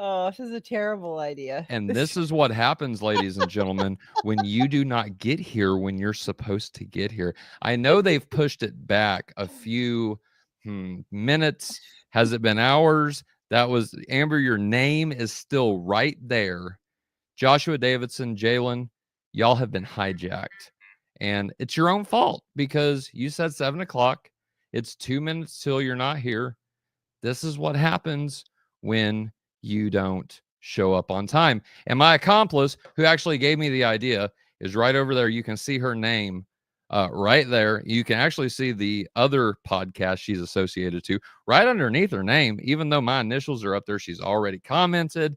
Oh, this is a terrible idea. And this is what happens, ladies and gentlemen, when you do not get here when you're supposed to get here. I know they've pushed it back a few minutes. Has it been hours? That was Amber. Your name is still right there. Joshua Davidson, Jalen, y'all have been hijacked. And it's your own fault because you said 7 o'clock. It's 2 minutes till you're not here. This is what happens when you don't show up on time. And my accomplice, who actually gave me the idea, is right over there. You can see her name right there. You can actually see the other podcast she's associated to right underneath her name. Even though my initials are up there, she's already commented.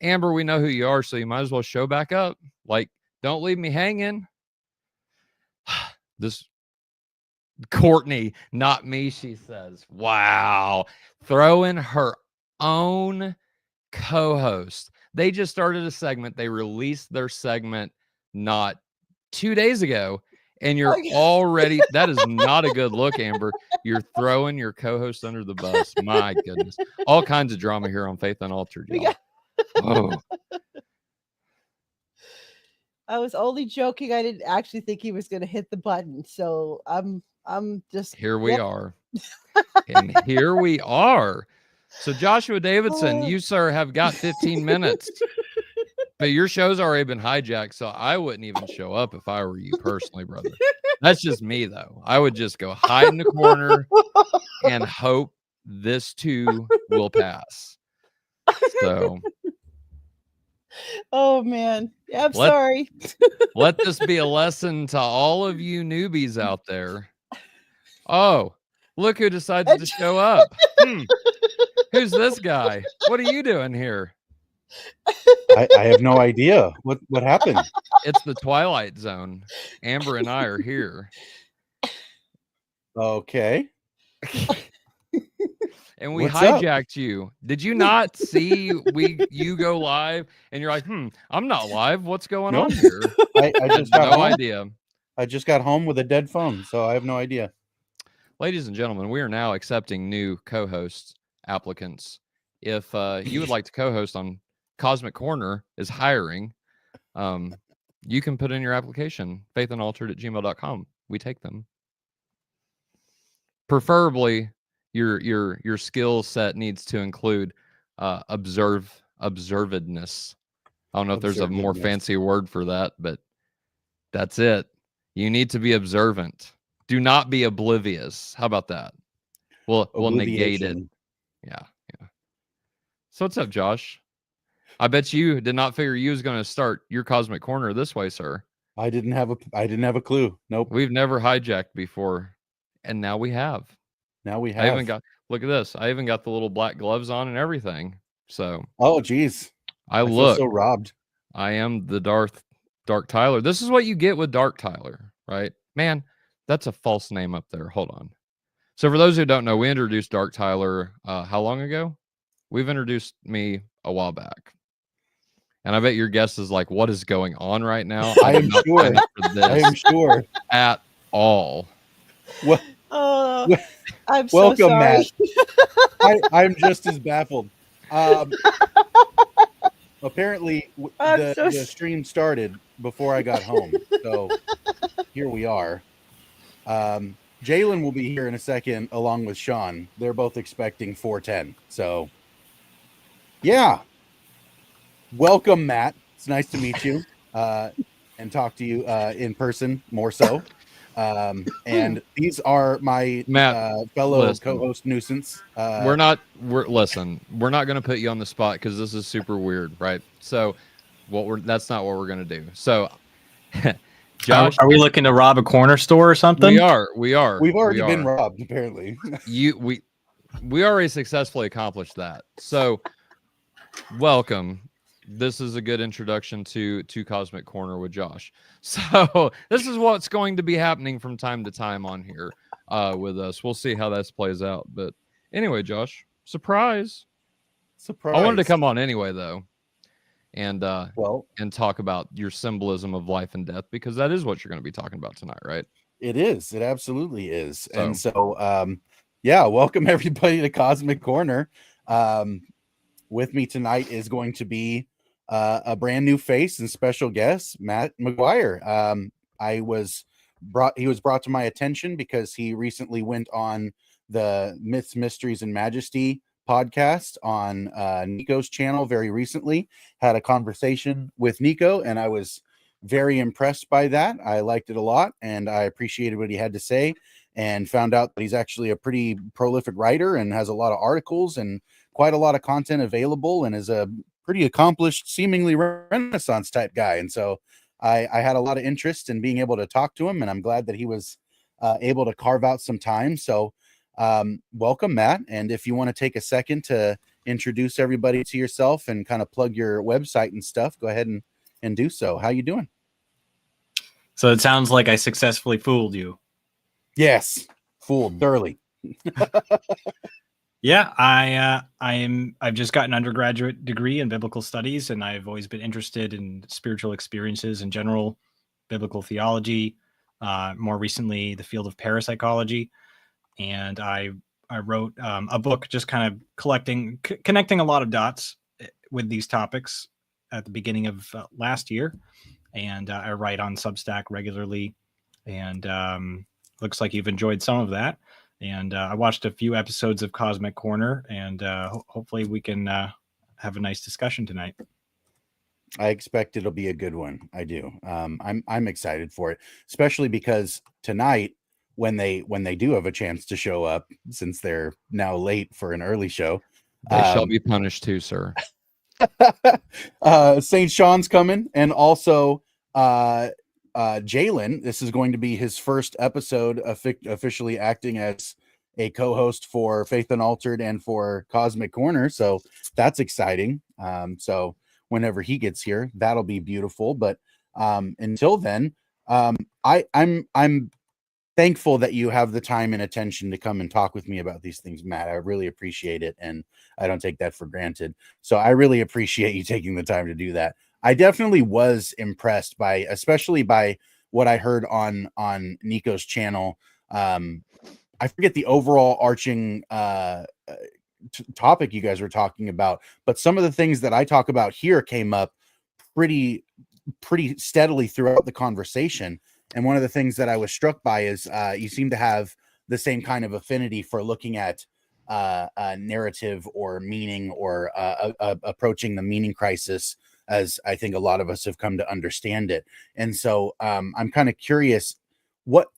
Amber, we know who you are, so you might as well show back up. Like, don't leave me hanging. This Courtney, not me, she says. Wow. Throwing her own co-host. They just started a segment. They released their segment not 2 days ago, and you're already, that is not a good look, Amber. You're throwing your co-host under the bus. My goodness. All kinds of drama here on Faith Unaltered, y'all. Oh. I was only joking. I didn't actually think he was going to hit the button. So I'm just here we are. And here we are. So Joshua Davidson, you, sir, have got 15 minutes. But your show's already been hijacked, so I wouldn't even show up if I were you personally, brother. That's just me, though. I would just go hide in the corner and hope this too will pass. So, oh man, I'm sorry. Let this be a lesson to all of you newbies out there. Oh, look who decided to show up. Who's this guy? What are you doing here? I have no idea. What happened? It's the Twilight Zone. Amber and I are here. Okay. And we hijacked you. Did you not see you go live and you're like, I'm not live. What's going on here? I just got no idea. I just got home with a dead phone, so I have no idea. Ladies and gentlemen, we are now accepting new co-host applicants. If you would like to co-host on Cosmic Corner is hiring, you can put in your application, faithunaltered@gmail.com. We take them. Preferably your skill set needs to include observedness. I don't know if there's a more fancy word for that, but that's it. You need to be observant. Do not be oblivious. How about that? We'll negate it. Yeah. So what's up, Josh? I bet you did not figure you was going to start your Cosmic Corner this way, sir. I didn't have a clue. Nope. We've never hijacked before, and now we have. I even got, look at this. I even got the little black gloves on and everything. So. Oh, geez. I look so robbed. I am the Dark Tyler. This is what you get with Dark Tyler, right? Man, that's a false name up there. Hold on. So for those who don't know, we introduced Dark Tyler how long ago? We've introduced me a while back. And I bet your guess is like, what is going on right now? I am sure. I am sure. At all. Well, I'm welcome, so sorry. Matt. I'm just as baffled. Apparently, the stream started before I got home. So here we are. Jalen will be here in a second along with Sean. They're both expecting 4:10. So, yeah. Welcome, Matt. It's nice to meet you and talk to you in person more so. And these are my fellow co-host nuisance. We're not going to put you on the spot because this is super weird, right? So that's not what we're going to do. So Josh, are we looking to rob a corner store or something? We are. We've already been robbed, apparently. We already successfully accomplished that. So welcome. This is a good introduction to Cosmic Corner with Josh. So this is what's going to be happening from time to time on here with us. We'll see how this plays out. But anyway, Josh, surprise. I wanted to come on anyway, though, and talk about your symbolism of life and death, because that is what you're going to be talking about tonight, right? It is. It absolutely is. And so, welcome everybody to Cosmic Corner. with me tonight is going to be a brand new face and special guest, Matt McGuire. He was brought to my attention because he recently went on the Myths, Mysteries, and Majesty podcast on Nico's channel very recently. Had a conversation with Nico, and I was very impressed by that. I liked it a lot, and I appreciated what he had to say, and found out that he's actually a pretty prolific writer and has a lot of articles and quite a lot of content available, and is a pretty accomplished, seemingly Renaissance type guy. And so I had a lot of interest in being able to talk to him, and I'm glad that he was able to carve out some time. So welcome, Matt. And if you want to take a second to introduce everybody to yourself and kind of plug your website and stuff, go ahead and do so. How you doing? So it sounds like I successfully fooled you. Yes, fooled thoroughly. Yeah, I've just got an undergraduate degree in biblical studies, and I've always been interested in spiritual experiences in general, biblical theology, more recently the field of parapsychology. And I wrote a book just kind of connecting a lot of dots with these topics at the beginning of last year. And I write on Substack regularly, and looks like you've enjoyed some of that. And I watched a few episodes of Cosmic Corner, and hopefully we can have a nice discussion tonight. I expect it'll be a good one. I do. I'm excited for it, especially because tonight, when they do have a chance to show up, since they're now late for an early show, they shall be punished too, sir. St. Sean's coming, and also Jalen. This is going to be his first episode officially acting as a co-host for Faith Unaltered and for Cosmic Corner, so that's exciting. So whenever he gets here, that'll be beautiful. But until then, I'm thankful that you have the time and attention to come and talk with me about these things, Matt. I really appreciate it, and I don't take that for granted. So I really appreciate you taking the time to do that. I definitely was impressed especially by what I heard on Nico's channel. I forget the overall arching topic you guys were talking about, but some of the things that I talk about here came up pretty steadily throughout the conversation. And one of the things that I was struck by is you seem to have the same kind of affinity for looking at narrative or meaning, or approaching the meaning crisis, as I think a lot of us have come to understand it. And so I'm kind of curious, what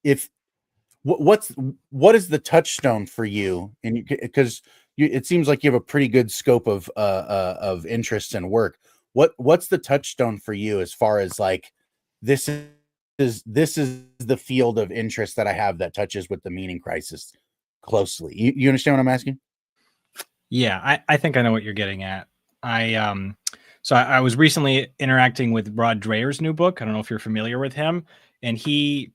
is the touchstone for you? And because it seems like you have a pretty good scope of interest and work. What's the touchstone for you as far as like, this is the field of interest that I have that touches with the meaning crisis closely? You understand what I'm asking? Yeah, I think I know what you're getting at. So I was recently interacting with Rod Dreher's new book. I don't know if you're familiar with him, and he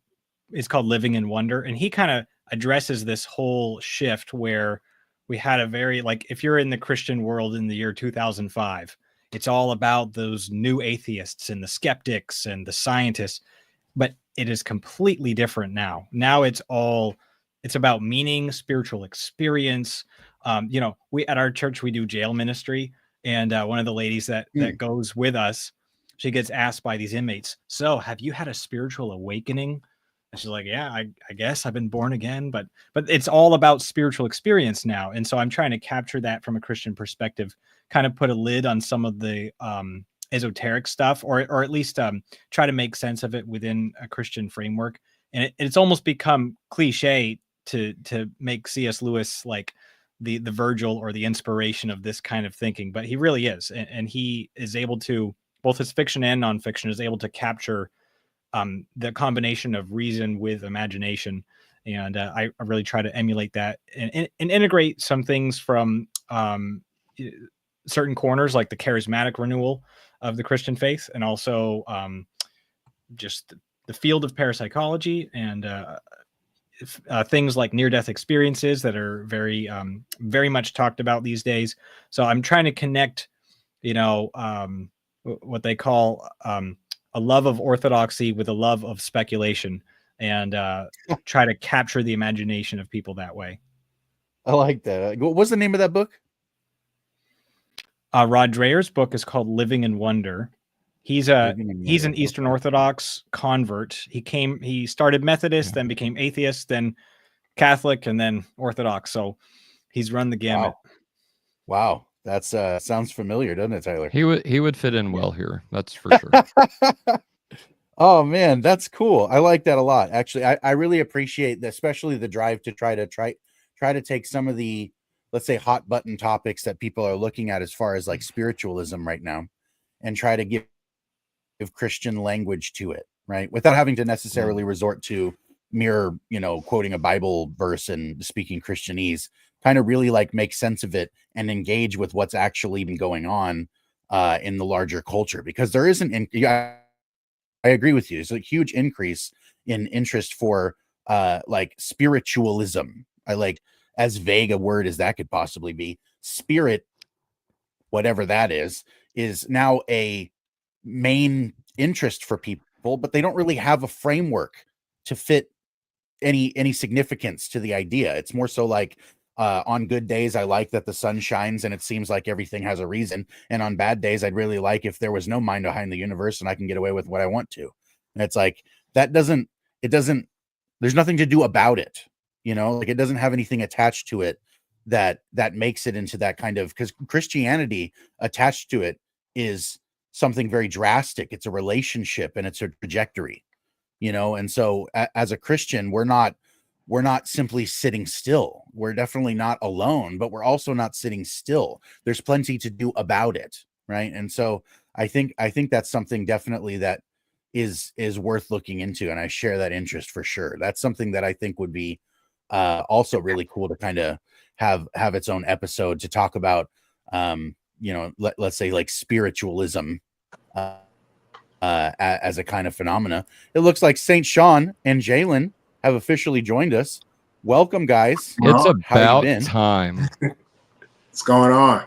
is called Living in Wonder. And he kind of addresses this whole shift where we had a very, like, if you're in the Christian world in the year 2005, it's all about those new atheists and the skeptics and the scientists, but it is completely different now. Now it's about meaning, spiritual experience. We at our church, we do jail ministry. And one of the ladies that goes with us, she gets asked by these inmates, "So have you had a spiritual awakening?" And she's like, "Yeah, I guess I've been born again." But it's all about spiritual experience now. And so I'm trying to capture that from a Christian perspective, kind of put a lid on some of the esoteric stuff, or at least try to make sense of it within a Christian framework. And it's almost become cliche to make C.S. Lewis like the Virgil or the inspiration of this kind of thinking, but he really is. And he is able to, both his fiction and nonfiction, is able to capture the combination of reason with imagination. And I really try to emulate that and integrate some things from certain corners, like the charismatic renewal of the Christian faith, and also just the field of parapsychology and things like near-death experiences that are very, very much talked about these days. So I'm trying to connect, what they call a love of orthodoxy with a love of speculation, and try to capture the imagination of people that way. I like that. What's the name of that book? Rod Dreher's book is called Living in Wonder. He's an Eastern Orthodox convert. He started Methodist, then became atheist, then Catholic, and then Orthodox. So he's run the gamut. Wow. That's sounds familiar, doesn't it, Tyler? He would fit in well here. That's for sure. Oh man, that's cool. I like that a lot. Actually, I really appreciate especially the drive to try to take some of the, let's say, hot button topics that people are looking at as far as like spiritualism right now, and try to give Christian language to it, right? Without having to necessarily resort to mere, quoting a Bible verse and speaking Christianese, kind of really like make sense of it and engage with what's actually been going on in the larger culture, because there isn't, I agree with you. There's a huge increase in interest for like spiritualism. I like, as vague a word as that could possibly be. Spirit, whatever that is now a main interest for people, but they don't really have a framework to fit any significance to the idea. It's more so like, on good days, I like that the sun shines and it seems like everything has a reason. And on bad days, I'd really like if there was no mind behind the universe and I can get away with what I want to. And it's like, there's nothing to do about it. Like it doesn't have anything attached to it that makes it into that kind of, because Christianity attached to it is something very drastic. It's a relationship and it's a trajectory, and so as a Christian, we're not simply sitting still. We're definitely not alone, but we're also not sitting still. There's plenty to do about it, right? And so I think that's something definitely that is worth looking into, and I share that interest for sure. That's something that I think would be also really cool to kind of have its own episode to talk about. Let's say like spiritualism as a kind of phenomena. It looks like St. Sean and Jalen have officially joined us. Welcome, guys. It's about time. What's going on?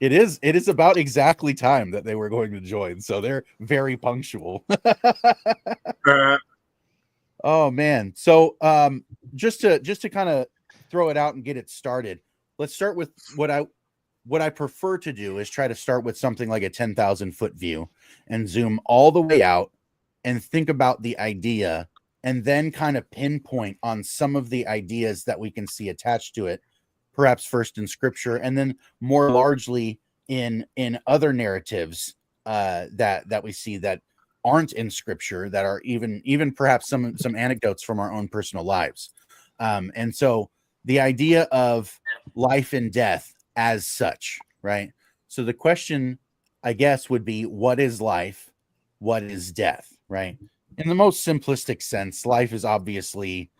It is about exactly time that they were going to join, so they're very punctual. Oh man. So just to kind of throw it out and get it started, let's start with what I prefer to do is try to start with something like a 10,000 foot view and zoom all the way out and think about the idea, and then kind of pinpoint on some of the ideas that we can see attached to it, perhaps first in scripture, and then more largely in other narratives that we see that aren't in scripture, that are even perhaps some anecdotes from our own personal lives. And so the idea of life and death as such, right? So the question, I guess, would be, what is life? What is death, right? In the most simplistic sense, life is obviously,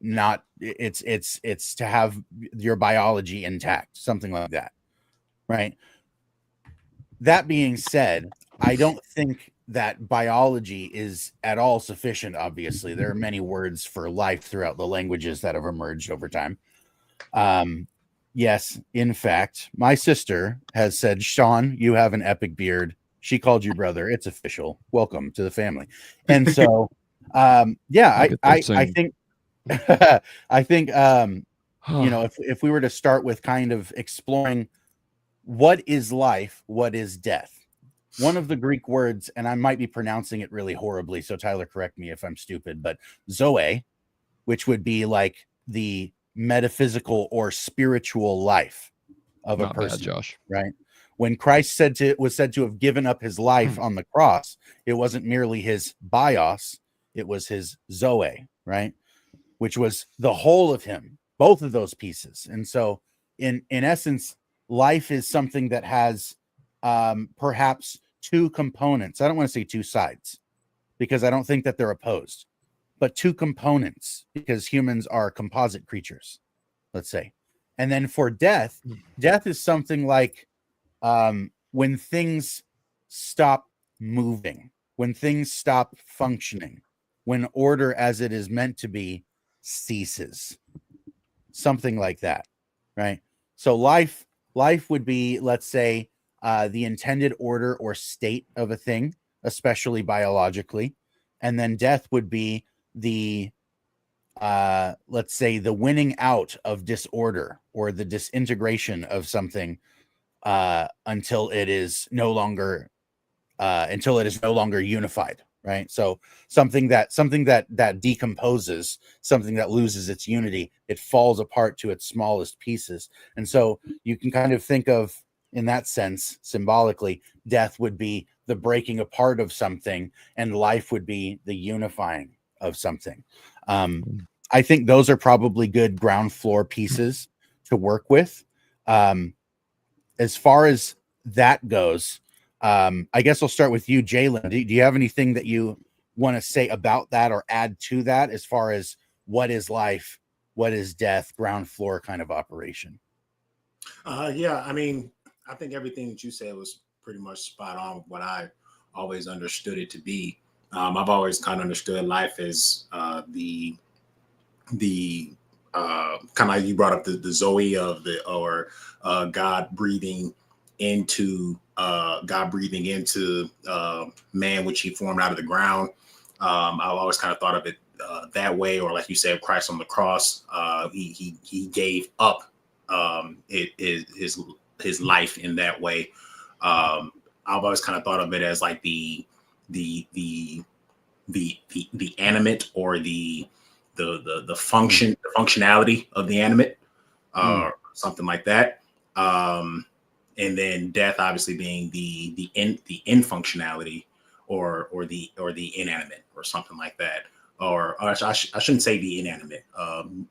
not, it's to have your biology intact, something like that, right? That being said, I don't think that biology is at all sufficient. Obviously, there are many words for life throughout the languages that have emerged over time. Yes, in fact, my sister has said, Sean, you have an epic beard. She called you brother. It's official. Welcome to the family. And so, I think, if we were to start with kind of exploring what is life, what is death, one of the Greek words, and I might be pronouncing it really horribly, so Tyler, correct me if I'm stupid, but Zoe, which would be like the metaphysical or spiritual life of a person, bad, Josh. Right? When Christ was said to have given up his life on the cross, it wasn't merely his bios, it was his Zoe, right? Which was the whole of him, both of those pieces. And so in essence, life is something that has perhaps two components. I don't want to say two sides, because I don't think that they're opposed, but two components, because humans are composite creatures, let's say. And then for death is something like when things stop moving, when things stop functioning, when order as it is meant to be ceases, something like that, right? So life would be, let's say, the intended order or state of a thing, especially biologically. And then death would be the let's say, the winning out of disorder or the disintegration of something until it is no longer unified, right? So something that decomposes, something that loses its unity, it falls apart to its smallest pieces. And so you can kind of think of, in that sense, symbolically, death would be the breaking apart of something, and life would be the unifying of something. I think those are probably good ground floor pieces to work with. As far as that goes, I guess I'll start with you, Jalen. Do you have anything that you want to say about that or add to that as far as what is life, what is death, ground floor kind of operation? Yeah, I mean, I think everything that you said was pretty much spot on what I always understood it to be. I've always kind of understood life as the kind of like you brought up the Zoe of God breathing into man, which he formed out of the ground. I've always kind of thought of it that way, or like you said, Christ on the cross, he gave up his life in that way. I've always kind of thought of it as like the animate, or the functionality of the animate, something like that. And then death obviously being the infunctionality, or the inanimate, or something like that. Or I shouldn't say the inanimate,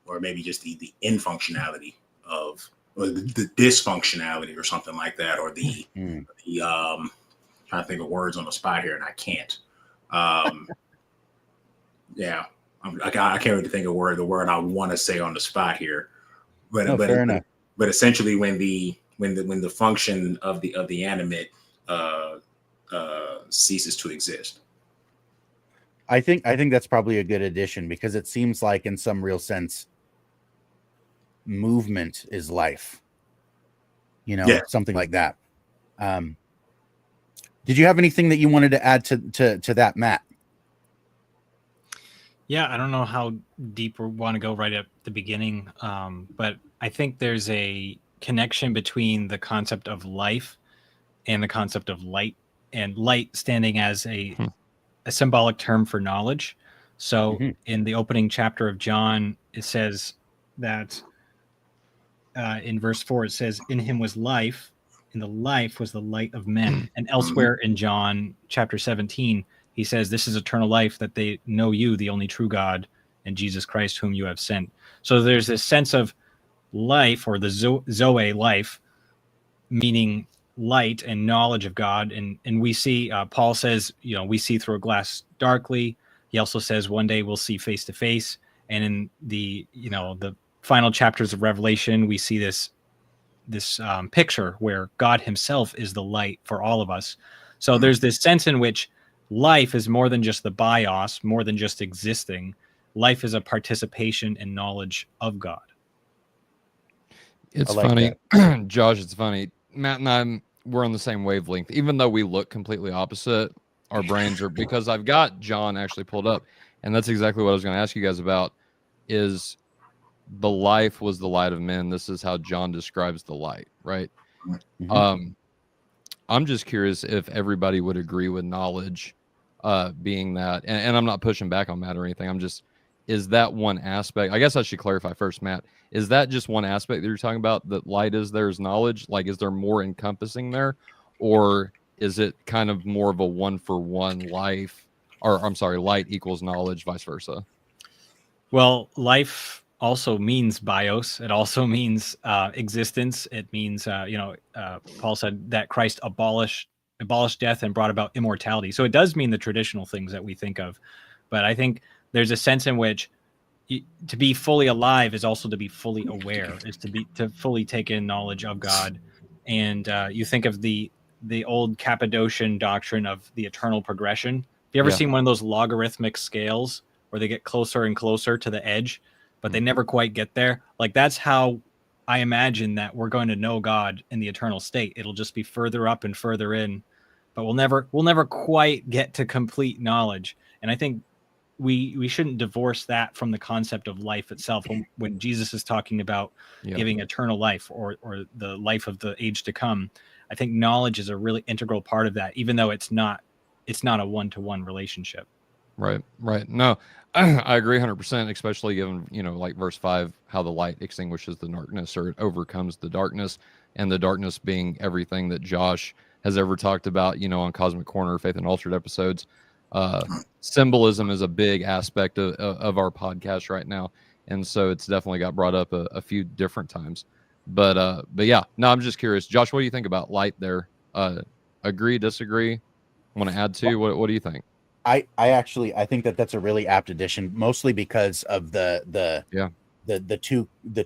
or maybe just the infunctionality of, or the dysfunctionality, or something like that, or the trying to think of words on the spot here, and I can't. Yeah, I can't really think of the word I want to say on the spot here. But fair enough. But essentially, when the function of the animate ceases to exist. I think that's probably a good addition, because it seems like, in some real sense, movement is life. Something like that. Did you have anything that you wanted to add to that, Matt? Yeah, I don't know how deep we want to go right at the beginning, but I think there's a connection between the concept of life and the concept of light, and light standing as a symbolic term for knowledge. So in the opening chapter of John, it says that in verse 4, it says, "In him was life, and the life was the light of men." And elsewhere in John chapter 17, he says, "This is eternal life, that they know you, the only true God, and Jesus Christ, whom you have sent." So there's this sense of life, or the Zoe life, meaning light and knowledge of God. And we see, Paul says, we see through a glass darkly. He also says one day we'll see face to face. And in the final chapters of Revelation, we see this picture where God himself is the light for all of us. So there's this sense in which life is more than just the bios, more than just existing. Life is a participation in knowledge of God. It's like funny, Josh, it's funny. Matt and we're on the same wavelength. Even though we look completely opposite, our brains are, because I've got John actually pulled up, and that's exactly what I was going to ask you guys about, is the life was the light of men. This is how John describes the light, right? I'm just curious if everybody would agree with knowledge being that, and I'm not pushing back on Matt or anything. I'm just, is that one aspect? I guess I should clarify first, Matt. Is that just one aspect that you're talking about, that light is there is knowledge? Like, is there more encompassing there? Or is it kind of more of a one-for-one life, or I'm sorry, light equals knowledge, vice versa? Well, life also means bios. It also means existence. It means, Paul said that Christ abolished death and brought about immortality. So it does mean the traditional things that we think of. But I think there's a sense in which to be fully alive is also to be fully aware, is to fully take in knowledge of God. And you think of the old Cappadocian doctrine of the eternal progression. Have you ever seen one of those logarithmic scales where they get closer and closer to the edge, but they never quite get there? Like, that's how I imagine that we're going to know God in the eternal state. It'll just be further up and further in, but we'll never quite get to complete knowledge. And I think we shouldn't divorce that from the concept of life itself. When Jesus is talking about giving eternal life or the life of the age to come, I think knowledge is a really integral part of that, even though it's not a one-to-one relationship. Right. No, I agree 100%, especially given, like verse 5, how the light extinguishes the darkness, or it overcomes the darkness, and the darkness being everything that Josh has ever talked about, on Cosmic Corner, Faith Unaltered episodes. Symbolism is a big aspect of our podcast right now. And so it's definitely got brought up a few different times. But yeah, no, I'm just curious. Josh, what do you think about light there? Agree, disagree? Want to add to? What do you think? I think that's a really apt addition, mostly because of the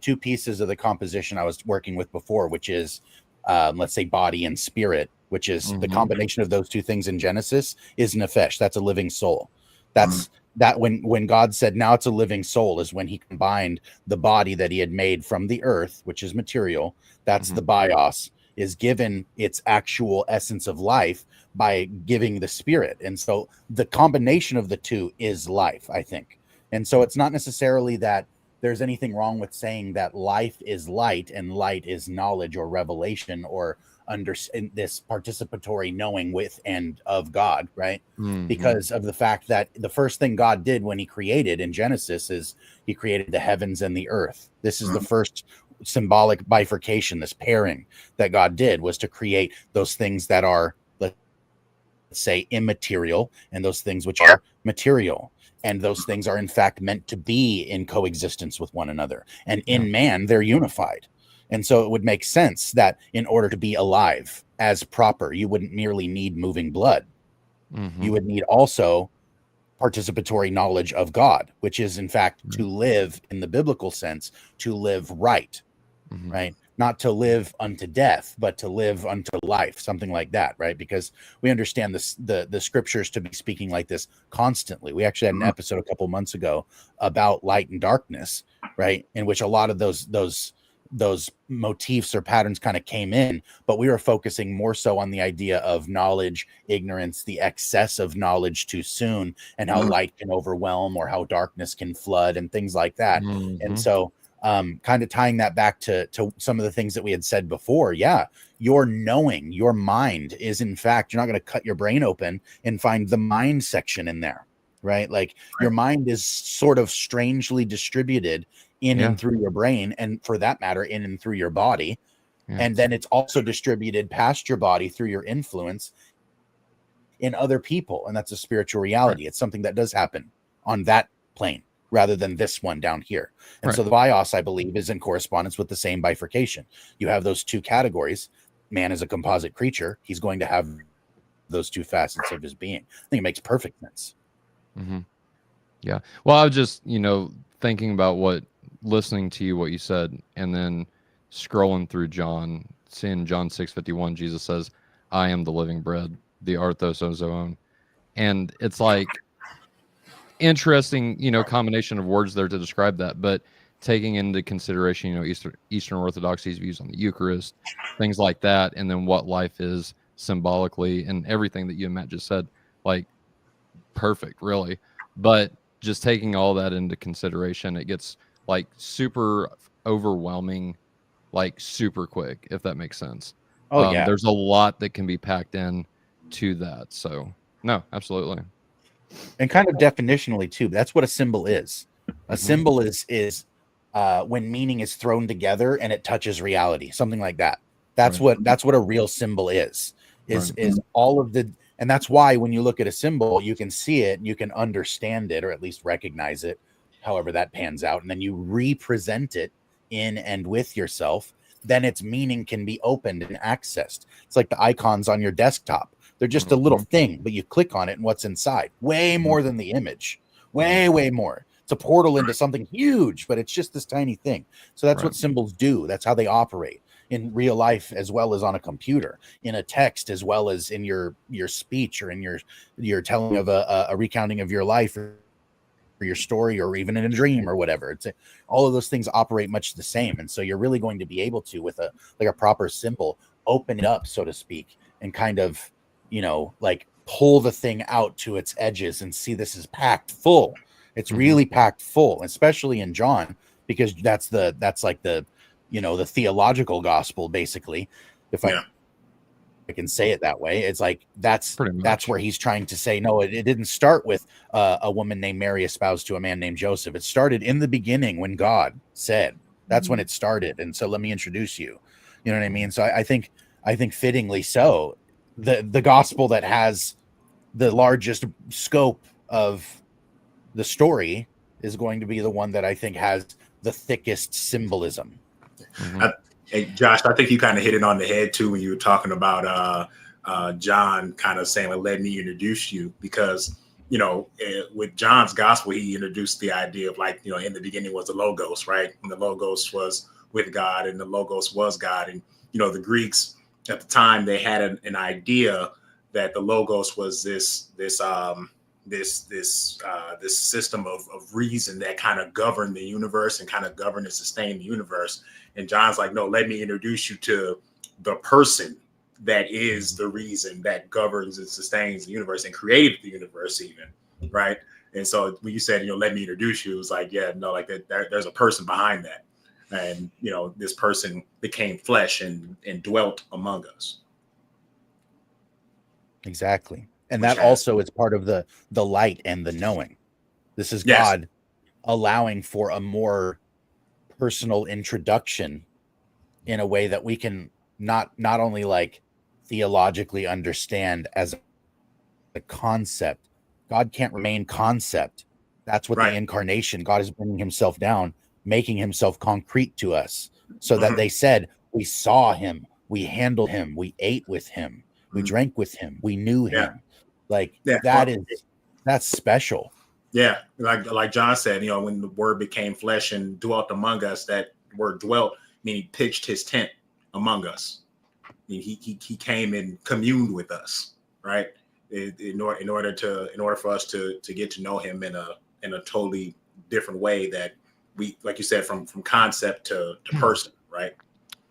two pieces of the composition I was working with before, which is let's say body and spirit, which is the combination of those two things in Genesis is nefesh. That's a living soul. That's that when God said now it's a living soul is when he combined the body that he had made from the earth, which is material. That's the bios, is given its actual essence of life by giving the spirit. And so the combination of the two is life, I think. And so it's not necessarily that there's anything wrong with saying that life is light and light is knowledge or revelation or in this participatory knowing with and of God, right? Because of the fact that the first thing God did when he created in Genesis is he created the heavens and the earth. This is the first symbolic bifurcation, this pairing that God did, was to create those things that are, let's say, immaterial, and those things which are material. And those things are in fact meant to be in coexistence with one another. And in man, they're unified. And so it would make sense that in order to be alive as proper, you wouldn't merely need moving blood. You would need also participatory knowledge of God, which is in fact to live in the biblical sense, to live right, right? Not to live unto death, but to live unto life, something like that, right? Because we understand the scriptures to be speaking like this constantly. We actually had an episode a couple months ago about light and darkness, right? In which a lot of those motifs or patterns kind of came in, but we were focusing more so on the idea of knowledge, ignorance, the excess of knowledge too soon, and how light can overwhelm or how darkness can flood and things like that. And so kind of tying that back to some of the things that we had said before. Yeah, your knowing, your mind is in fact, you're not going to cut your brain open and find the mind section in there, right? Like your mind is sort of strangely distributed in and through your brain, and for that matter, in and through your body. And then it's also distributed past your body through your influence in other people. And that's a spiritual reality. It's something that does happen on that plane rather than this one down here. And so the bios, I believe, is in correspondence with the same bifurcation. You have those two categories. Man is a composite creature. He's going to have those two facets of his being. I think it makes perfect sense. Yeah. Well, I was just, thinking about listening to you, what you said, and then scrolling through John, seeing John 6:51, Jesus says, I am the living bread, the arthos o zoon. And it's like interesting, combination of words there to describe that, but taking into consideration, Eastern Orthodoxy's views on the Eucharist, things like that, and then what life is symbolically, and everything that you and Matt just said, like perfect, really. But just taking all that into consideration, it gets like super overwhelming, like super quick, if that makes sense. There's a lot that can be packed in to that. So no, absolutely. And kind of definitionally too, that's what a symbol is. A symbol is when meaning is thrown together and it touches reality, something like that. That's what a real symbol is all of the. And that's why when you look at a symbol, you can see it, you can understand it, or at least recognize it, however that pans out. And then you represent it in and with yourself. Then its meaning can be opened and accessed. It's like the icons on your desktop. They're just a little thing, but you click on it and what's inside? Way more than the image. Way, way more. It's a portal into something huge, but it's just this tiny thing. So that's what symbols do. That's how they operate in real life, as well as on a computer, in a text, as well as in your speech, or in your telling of a recounting of your life, or your story, or even in a dream or whatever. All of those things operate much the same. And so you're really going to be able to, with a proper symbol, open it up, so to speak, and kind of, like pull the thing out to its edges and see this is packed full. It's really packed full, especially in John, because that's like the, you know, the theological gospel, basically. If I can say it that way, it's like that's where he's trying to say, no, it didn't start with a woman named Mary espoused to a man named Joseph. It started in the beginning when God said. That's when it started. And so let me introduce you. You know what I mean? So I think fittingly so, the gospel that has the largest scope of the story is going to be the one that I think has the thickest symbolism. Hey, Josh, I think you kind of hit it on the head too when you were talking about John kind of saying, let me introduce you, because, you know, with John's gospel, he introduced the idea of, like, you know, in the beginning was the Logos, right? And the Logos was with God, and the Logos was God. And, you know, the Greeks at the time, they had an idea that the Logos was this system of reason that kind of governed the universe and kind of governed and sustained the universe. And John's like, no, let me introduce you to the person that is the reason that governs and sustains the universe and created the universe even, right? And so when you said, you know, let me introduce you, it was like, yeah, no, like there's a person behind that. And, you know, this person became flesh and dwelt among us. Exactly. And that also is part of the light and the knowing. This is God allowing for a more personal introduction in a way that we can not only like theologically understand as a concept. God can't remain concept. That's what the incarnation, God is bringing himself down, making himself concrete to us, so that they said, we saw him, we handled him, we ate with him, we drank with him, we knew him. Like that's special. Yeah, like John said, you know, when the word became flesh and dwelt among us, that word dwelt, meaning he pitched his tent among us. I mean, he came and communed with us, right? In order for us to get to know him in a totally different way, that we, like you said, from concept to person, right?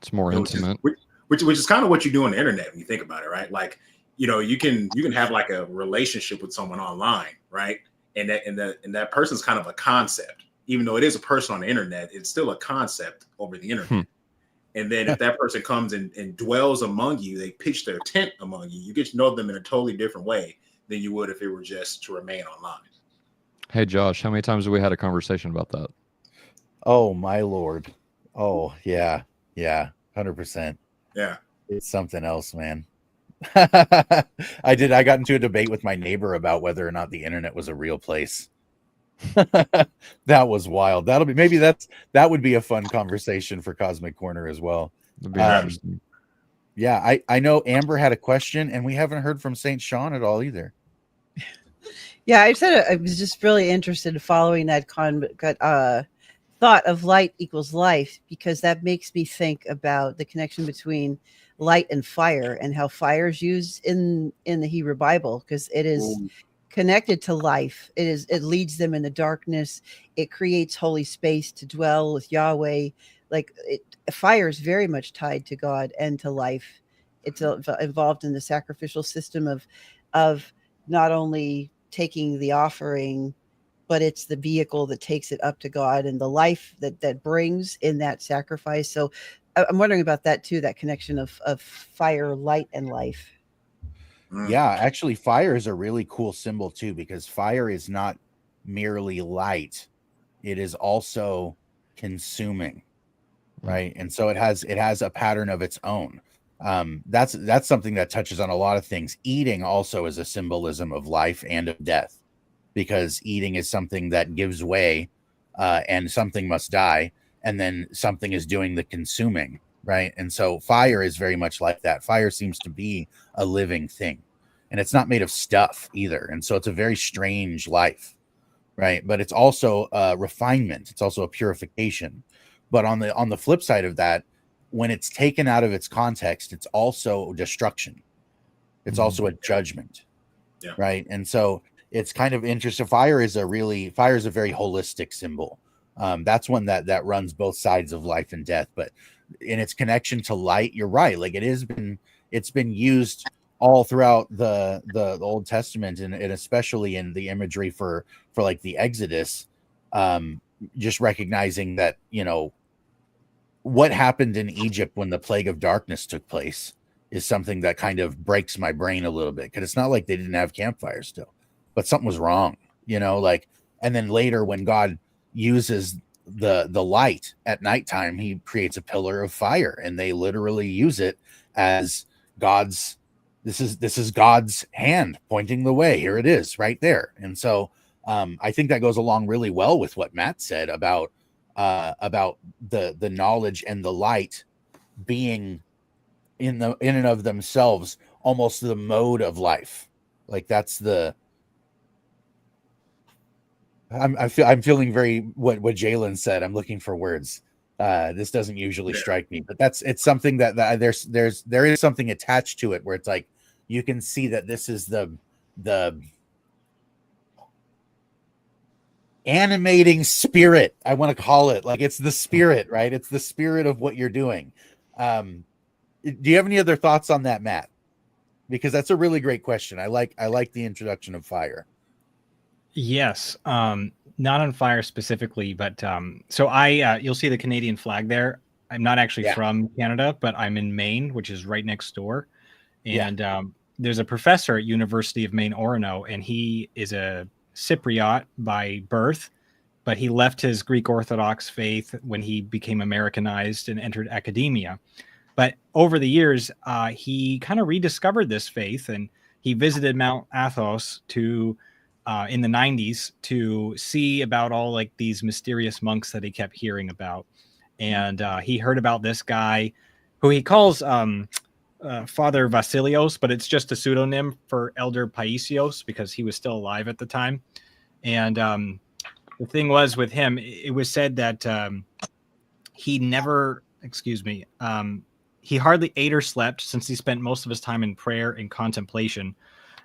It's more intimate. Which is kind of what you do on the internet when you think about it, right? Like, you know, you can have like a relationship with someone online, right? And that person's kind of a concept. Even though it is a person on the internet, it's still a concept over the internet. And then if that person comes and dwells among you, they pitch their tent among you, you get to know them in a totally different way than you would if it were just to remain online. Hey, Josh, how many times have we had a conversation about that? Oh, my Lord. Oh, yeah. Yeah. 100%. Yeah. It's something else, man. I got into a debate with my neighbor about whether or not the internet was a real place. That was wild. That would be a fun conversation for Cosmic Corner as well. Interesting. Yeah, I know Amber had a question, and we haven't heard from Saint Sean at all either. Yeah, I said I was just really interested in following that thought of light equals life, because that makes me think about the connection between light and fire, and how fire is used in the Hebrew Bible, because it is connected to life. It leads them in the darkness. It creates holy space to dwell with Yahweh. Fire is very much tied to God and to life. It's involved in the sacrificial system of not only taking the offering, but it's the vehicle that takes it up to God, and the life that brings in that sacrifice. So I'm wondering about that too, that connection of fire, light, and life. Yeah, actually, fire is a really cool symbol too, because fire is not merely light. It is also consuming, right? And so it has a pattern of its own. That's something that touches on a lot of things. Eating also is a symbolism of life and of death, because eating is something that gives way, and something must die, and then something is doing the consuming, right? And so fire is very much like that. Fire seems to be a living thing, and it's not made of stuff either. And so it's a very strange life, right? But it's also refinement. It's also a purification. But on the flip side of that, when it's taken out of its context, it's also destruction. It's also a judgment, right? And so it's kind of interesting. Fire is a very holistic symbol. That's one that runs both sides of life and death. But in its connection to light, you're right. Like it's been used all throughout the Old Testament, and especially in the imagery for like the Exodus, just recognizing that, you know, what happened in Egypt when the plague of darkness took place is something that kind of breaks my brain a little bit, because it's not like they didn't have campfires still, but something was wrong, you know, like. And then later, when God uses the light at nighttime, he creates a pillar of fire, and they literally use it as God's, this is God's hand pointing the way. Here it is right there. And so I think that goes along really well with what Matt said about the knowledge and the light being in and of themselves almost the mode of life. Like that's the, I'm feeling very what Jalen said. I'm looking for words. This doesn't usually strike me, but it's something that there is something attached to it where it's like you can see that this is the animating spirit, I want to call it. Like it's the spirit, right? It's the spirit of what you're doing. Do you have any other thoughts on that, Matt? Because that's a really great question. I like the introduction of fire. Yes, not on fire specifically, but so you'll see the Canadian flag there. I'm not actually from Canada, but I'm in Maine, which is right next door. And there's a professor at University of Maine, Orono, and he is a Cypriot by birth, but he left his Greek Orthodox faith when he became Americanized and entered academia. But over the years, he kind of rediscovered this faith, and he visited Mount Athos in the 90s to see about all like these mysterious monks that he kept hearing about. And he heard about this guy who he calls Father Vasilios, but it's just a pseudonym for Elder Paisios because he was still alive at the time. And the thing was with him, it was said that he never, he hardly ate or slept since he spent most of his time in prayer and contemplation.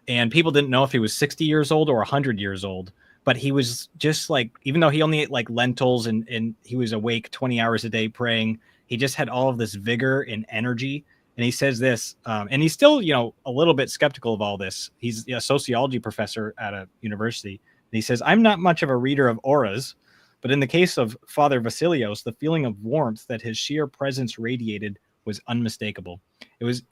And people didn't know if he was 60 years old or 100 years old, but he was just like, even though he only ate like lentils and he was awake 20 hours a day praying, he just had all of this vigor and energy. And he says this, and he's still, you know, a little bit skeptical of all this. He's a sociology professor at a university. And he says, I'm not much of a reader of auras, but in the case of Father Vasilios, the feeling of warmth that his sheer presence radiated was unmistakable. It was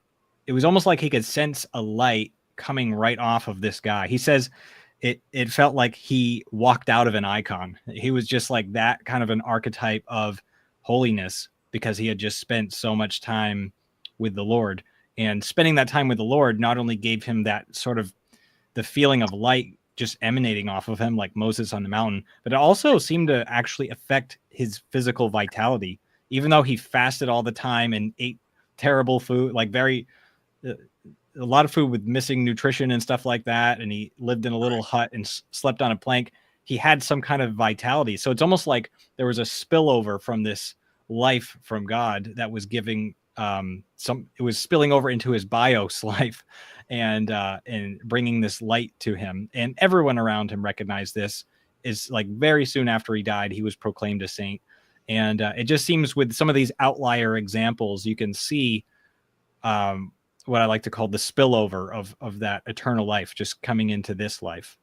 almost like he could sense a light coming right off of this guy. He says it felt like he walked out of an icon. He was just like that kind of an archetype of holiness because he had just spent so much time with the Lord. And spending that time with the Lord not only gave him that sort of the feeling of light just emanating off of him like Moses on the mountain, but it also seemed to actually affect his physical vitality. Even though he fasted all the time and ate terrible food, like a lot of food with missing nutrition and stuff like that, and he lived in a little hut and slept on a plank, he had some kind of vitality. So it's almost like there was a spillover from this life from God that was giving it was spilling over into his bios life and bringing this light to him. And everyone around him recognized this. Is like very soon after he died, he was proclaimed a saint. And it just seems with some of these outlier examples, you can see what I like to call the spillover of that eternal life just coming into this life.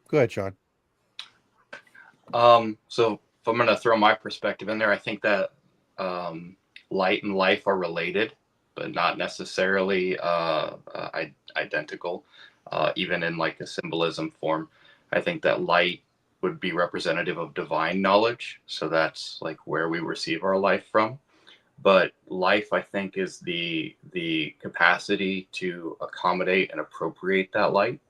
Go ahead, Sean. So if I'm going to throw my perspective in there, I think that light and life are related, but not necessarily identical. Even in like a symbolism form, I think that light would be representative of divine knowledge. So that's like where we receive our life from. But life, I think, is the capacity to accommodate and appropriate that light.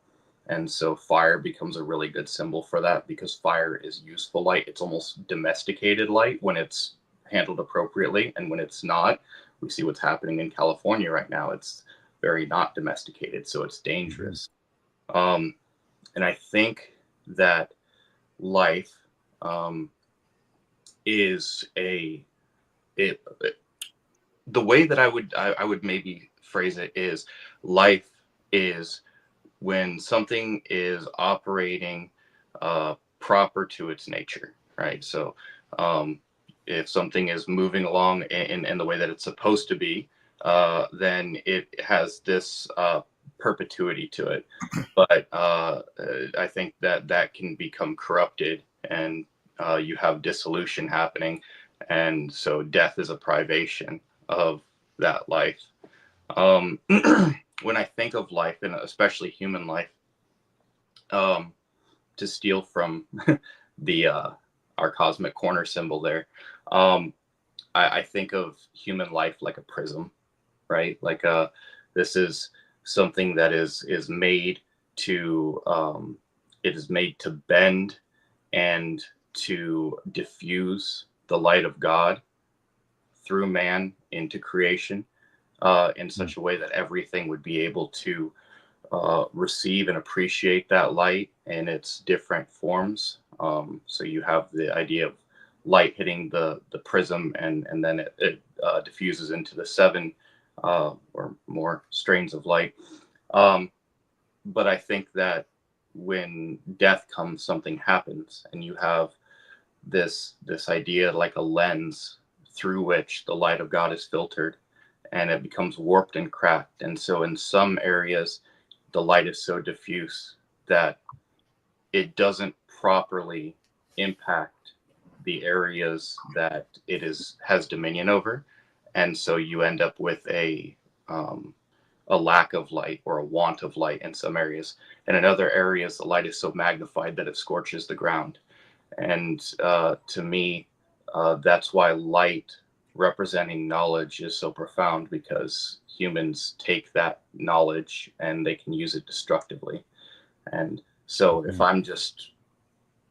And so fire becomes a really good symbol for that because fire is useful light. It's almost domesticated light when it's handled appropriately. And when it's not, we see what's happening in California right now. It's very not domesticated, so it's dangerous. And I think that life is the way that I would maybe phrase it is life is when something is operating proper to its nature, right? So if something is moving along in the way that it's supposed to be, then it has this perpetuity to it. But I think that can become corrupted, and you have dissolution happening, and so death is a privation of that life. When I think of life, and especially human life, to steal from the our cosmic corner symbol there, I think of human life like a prism, right? Like this is something that is made to it is made to bend and to diffuse the light of God through man into creation in such a way that everything would be able to receive and appreciate that light in its different forms. So you have the idea of light hitting the prism, and then it diffuses into the 7 or more strains of light. But I think that when death comes, something happens, and you have this idea like a lens through which the light of God is filtered, and it becomes warped and cracked. And so in some areas, the light is so diffuse that it doesn't properly impact the areas that it has dominion over. And so you end up with a lack of light or a want of light in some areas. And in other areas, the light is so magnified that it scorches the ground. And to me, that's why light representing knowledge is so profound, because humans take that knowledge and they can use it destructively. And so if I'm just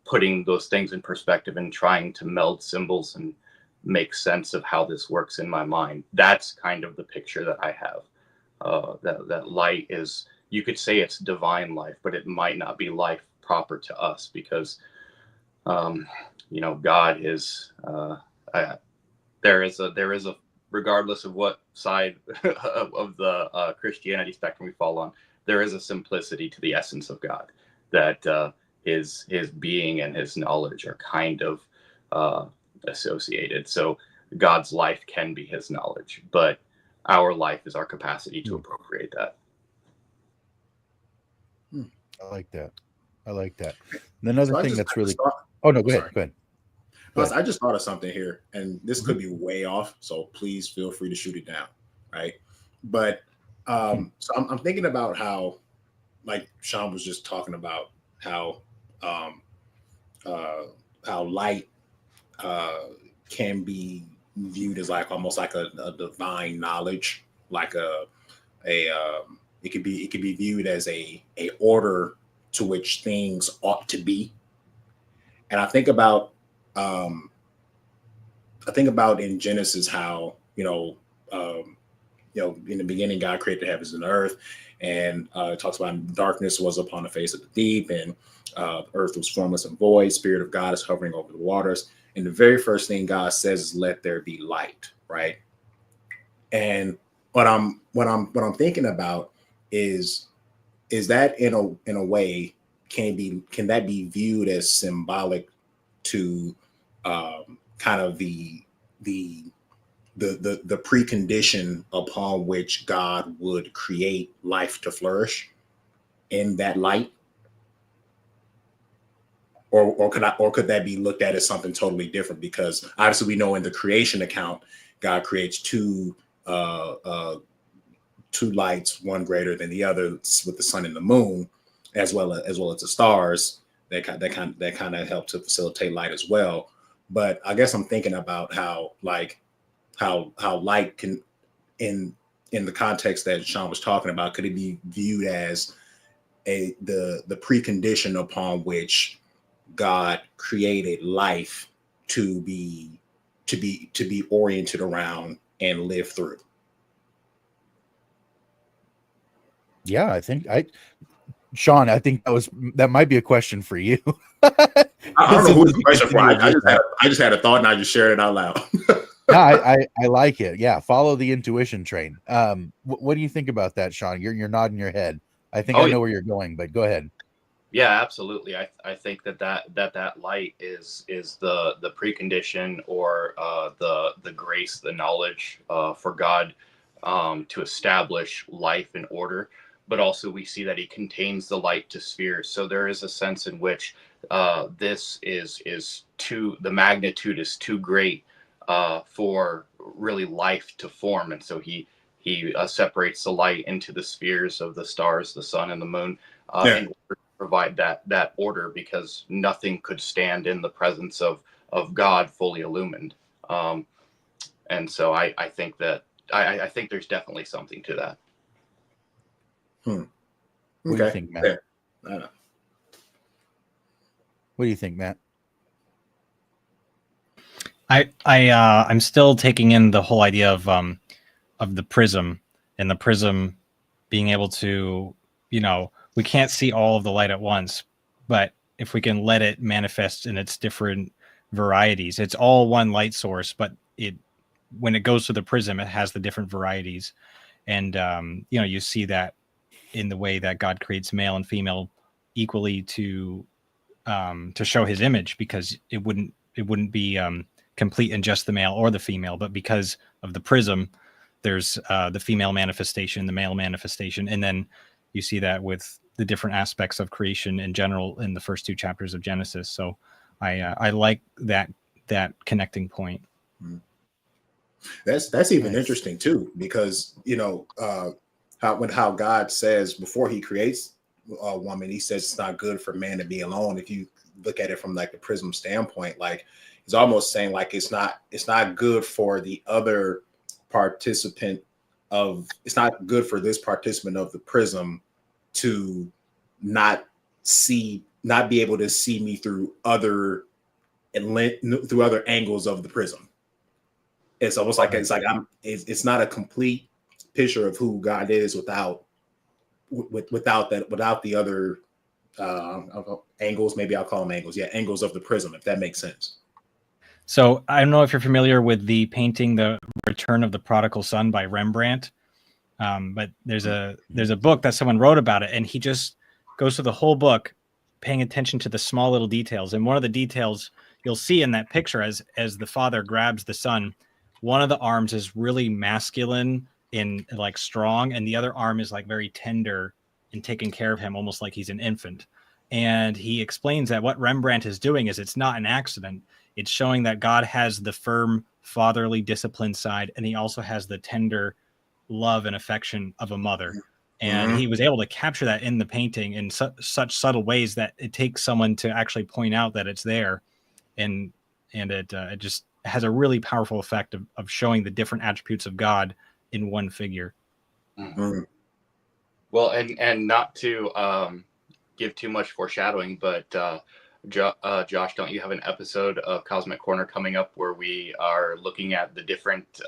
putting those things in perspective and trying to meld symbols and make sense of how this works in my mind, that's kind of the picture that I have. That light is, you could say it's divine life, but it might not be life proper to us, because God is there is a regardless of what side of the Christianity spectrum we fall on, there is a simplicity to the essence of God, that his being and his knowledge are kind of associated. So God's life can be his knowledge, but our life is our capacity to appropriate that. I like that. And another thing that's really... Oh, no, go ahead. I just thought of something here, and this could be way off, so please feel free to shoot it down, right? But so I'm thinking about how, like Sean was just talking about, how light can be viewed as like almost like a divine knowledge, like it could be viewed as a order to which things ought to be. And I think about in Genesis how in the beginning God created the heavens and the earth, and it talks about darkness was upon the face of the deep, and earth was formless and void. Spirit of God is hovering over the waters. And the very first thing God says is, "Let there be light." Right. And what I'm thinking about is that in a way can that be viewed as symbolic to kind of the precondition upon which God would create life to flourish in that light? Or could that be looked at as something totally different? Because obviously we know in the creation account, God creates two lights, one greater than the other, with the sun and the moon, as well as the stars that kind of help to facilitate light as well. But I guess I'm thinking about how light can, in the context that Sean was talking about, could it be viewed as the precondition upon which God created life to be oriented around and live through? Yeah, Sean, I think that might be a question for you. I don't know who the question for. I just had a thought and I just shared it out loud. No, I like it. Yeah, follow the intuition train. What do you think about that, Sean? You're nodding your head. I think I know where you're going, but go ahead. Yeah, absolutely. I think that light is the precondition, or the grace, the knowledge for God to establish life and order. But also we see that he contains the light to spheres. So there is a sense in which this is too, the magnitude is too great for really life to form, and so he separates the light into the spheres of the stars, the sun, and the moon, in order provide that order, because nothing could stand in the presence of God fully illumined. And so I think that I think there's definitely something to that. What do you think, Matt? What do you think, Matt? I'm still taking in the whole idea of the prism, and the prism being able to, we can't see all of the light at once, but if we can let it manifest in its different varieties, it's all one light source, but when it goes to the prism, it has the different varieties. And you see that in the way that God creates male and female equally to show his image, because it wouldn't be complete in just the male or the female, but because of the prism, there's the female manifestation, the male manifestation, and then you see that with the different aspects of creation in general in the first 2 chapters of Genesis. So I like that connecting point. That's even interesting too, because how God says before he creates a woman, he says it's not good for man to be alone. If you look at it from like the prism standpoint, like he's almost saying like it's not good for the other participant it's not good for this participant of the prism to not be able to see me through other angles of the prism. It's almost like it's not a complete picture of who God is without the other angles. Maybe I'll call them angles. Yeah, angles of the prism, if that makes sense. So I don't know if you're familiar with the painting "The Return of the Prodigal Son" by Rembrandt, but there's a book that someone wrote about it, and he just goes through the whole book, paying attention to the small little details. And one of the details you'll see in that picture, as the father grabs the son, one of the arms is really masculine and like strong, and the other arm is like very tender and taking care of him, almost like he's an infant. And he explains that what Rembrandt is doing is it's not an accident. It's showing that God has the firm, fatherly, disciplined side, and he also has the tender love and affection of a mother. And he was able to capture that in the painting in such subtle ways that it takes someone to actually point out that it's there. And it just has a really powerful effect of showing the different attributes of God in one figure. Well, and not to give too much foreshadowing, but Josh, don't you have an episode of Cosmic Corner coming up where we are looking at the different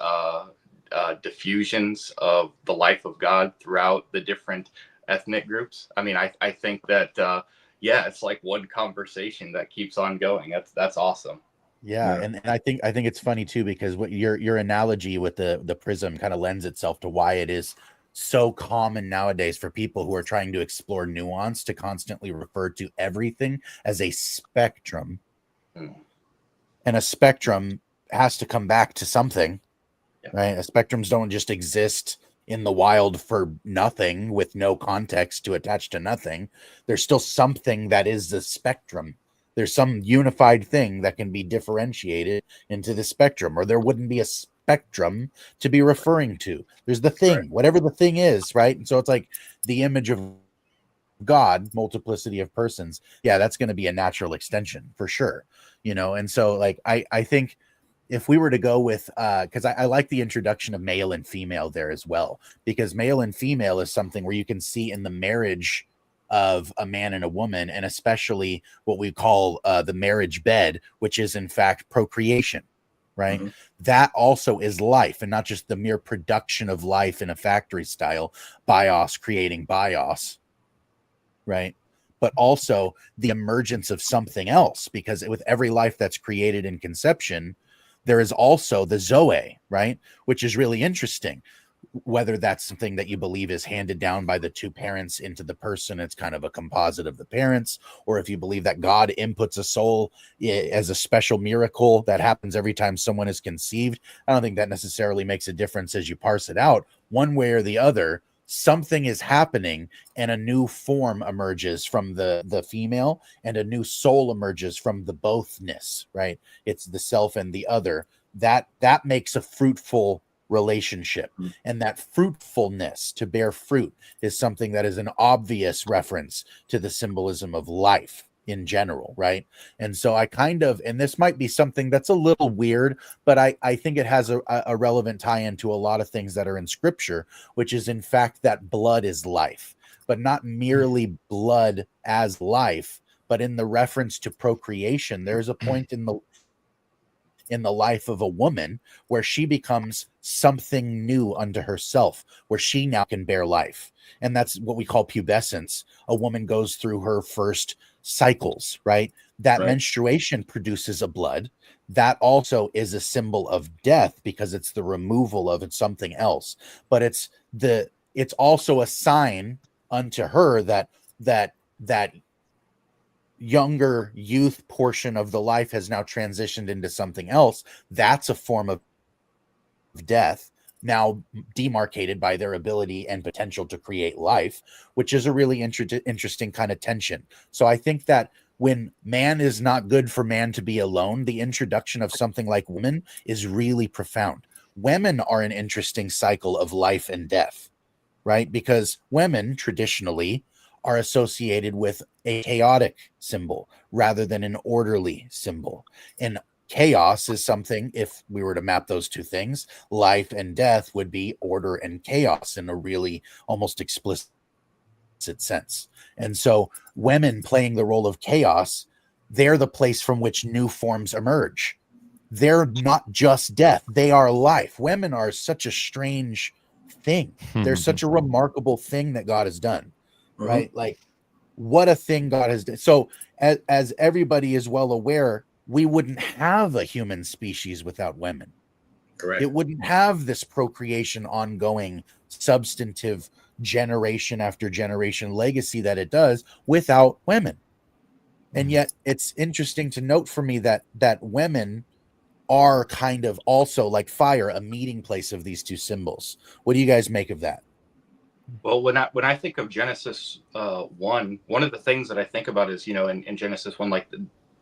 diffusions of the life of God throughout the different ethnic groups? I mean, I think that it's like one conversation that keeps on going. That's awesome. Yeah, and I think it's funny too, because what your analogy with the prism kind of lends itself to why it is so common nowadays for people who are trying to explore nuance to constantly refer to everything as a spectrum. And a spectrum has to come back to something, right? Spectrums don't just exist in the wild for nothing with no context to attach to nothing. There's still something that is the spectrum. There's some unified thing that can be differentiated into the spectrum, or there wouldn't be a spectrum to be referring to. There's the thing, whatever the thing is, right? And so it's like the image of God, multiplicity of persons. Yeah, that's going to be a natural extension for sure, And so like I think if we were to go with because I like the introduction of male and female there as well, because male and female is something where you can see in the marriage of a man and a woman, and especially what we call the marriage bed, which is in fact procreation, right? That also is life, and not just the mere production of life in a factory style, bios creating bios, right? But also the emergence of something else, because with every life that's created in conception, there is also the Zoe, right? Which is really interesting. whether that's something that you believe is handed down by the two parents into the person, it's kind of a composite of the parents, or if you believe that God inputs a soul as a special miracle that happens every time someone is conceived. I don't think that necessarily makes a difference as you parse it out. One way or the other, something is happening and a new form emerges from the female, and a new soul emerges from the bothness, right? It's the self and the other. That makes a fruitful relationship. And that fruitfulness, to bear fruit, is something that is an obvious reference to the symbolism of life in general, right? And so I kind of, and this might be something that's a little weird, but I think it has a relevant tie-in to a lot of things that are in scripture, which is in fact that blood is life, but not merely blood as life, but in the reference to procreation. There's a point in the life of a woman where she becomes something new unto herself, where she now can bear life. And that's what we call pubescence. A woman goes through her first cycles, right? That menstruation produces a blood. That also is a symbol of death because it's the removal of something else. But it's also a sign unto her that younger youth portion of the life has now transitioned into something else. That's a form of death, now demarcated by their ability and potential to create life, which is a really interesting kind of tension. So I think that when man is not good for man to be alone, the introduction of something like woman is really profound. Women are an interesting cycle of life and death, right? Because women traditionally are associated with a chaotic symbol rather than an orderly symbol. And chaos is something, if we were to map those two things, life and death would be order and chaos in a really almost explicit sense. And so women playing the role of chaos, they're the place from which new forms emerge. They're not just death, they are life. Women are such a strange thing. They're such a remarkable thing that God has done. Right? Like, what a thing God has done. So as everybody is well aware, we wouldn't have a human species without women. Correct. It wouldn't have this procreation, ongoing, substantive, generation after generation legacy that it does without women. And yet it's interesting to note for me that women are kind of also, like fire, a meeting place of these two symbols. What do you guys make of that? Well, when I think of Genesis 1, one of the things that I think about is, in Genesis 1, like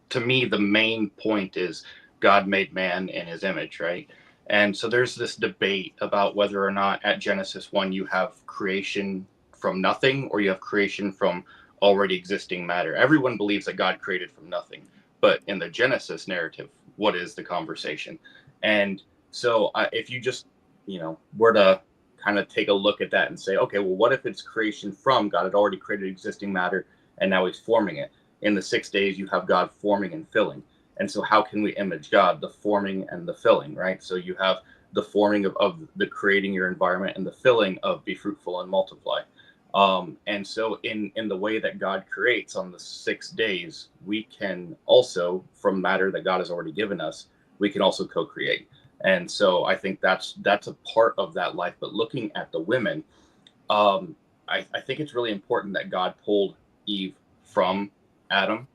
to me, the main point is God made man in his image, right? And so there's this debate about whether or not at Genesis 1 you have creation from nothing or you have creation from already existing matter. Everyone believes that God created from nothing, but in the Genesis narrative, what is the conversation? And so if you just, were to kind of take a look at that and say, okay, well, what if it's creation from God had already created existing matter and now he's forming it? In the 6 days, you have God forming and filling. And so how can we image God? The forming and the filling, right? So you have the forming of the creating your environment and the filling of be fruitful and multiply. And so in the way that God creates on the 6 days, we can also, from matter that God has already given us, we can also co-create. And so I think that's a part of that life. But looking at the women, I think it's really important that God pulled Eve from Adam,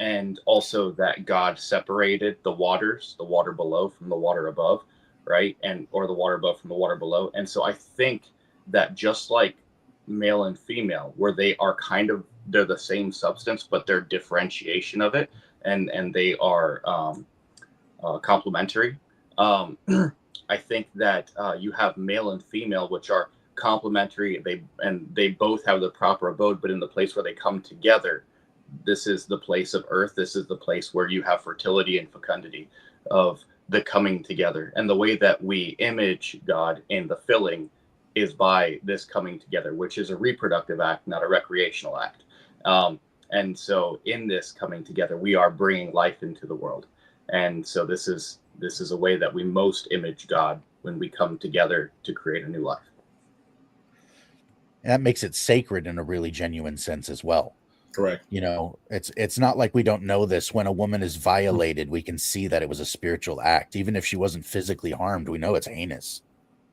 and also that God separated the waters, the water below from the water above, right? Or the water above from the water below. And so I think that just like male and female, where they're the same substance, but they're differentiation of it, and they are complementary. I think that you have male and female, which are complementary. They both have the proper abode, but in the place where they come together, this is the place of earth. This is the place where you have fertility and fecundity of the coming together. And the way that we image God in the filling is by this coming together, which is a reproductive act, not a recreational act. And so in this coming together, we are bringing life into the world. And so this is a way that we most image God, when we come together to create a new life. And that makes it sacred in a really genuine sense as well. Correct. It's not like we don't know this. When a woman is violated, we can see that it was a spiritual act. Even if she wasn't physically harmed, we know it's heinous.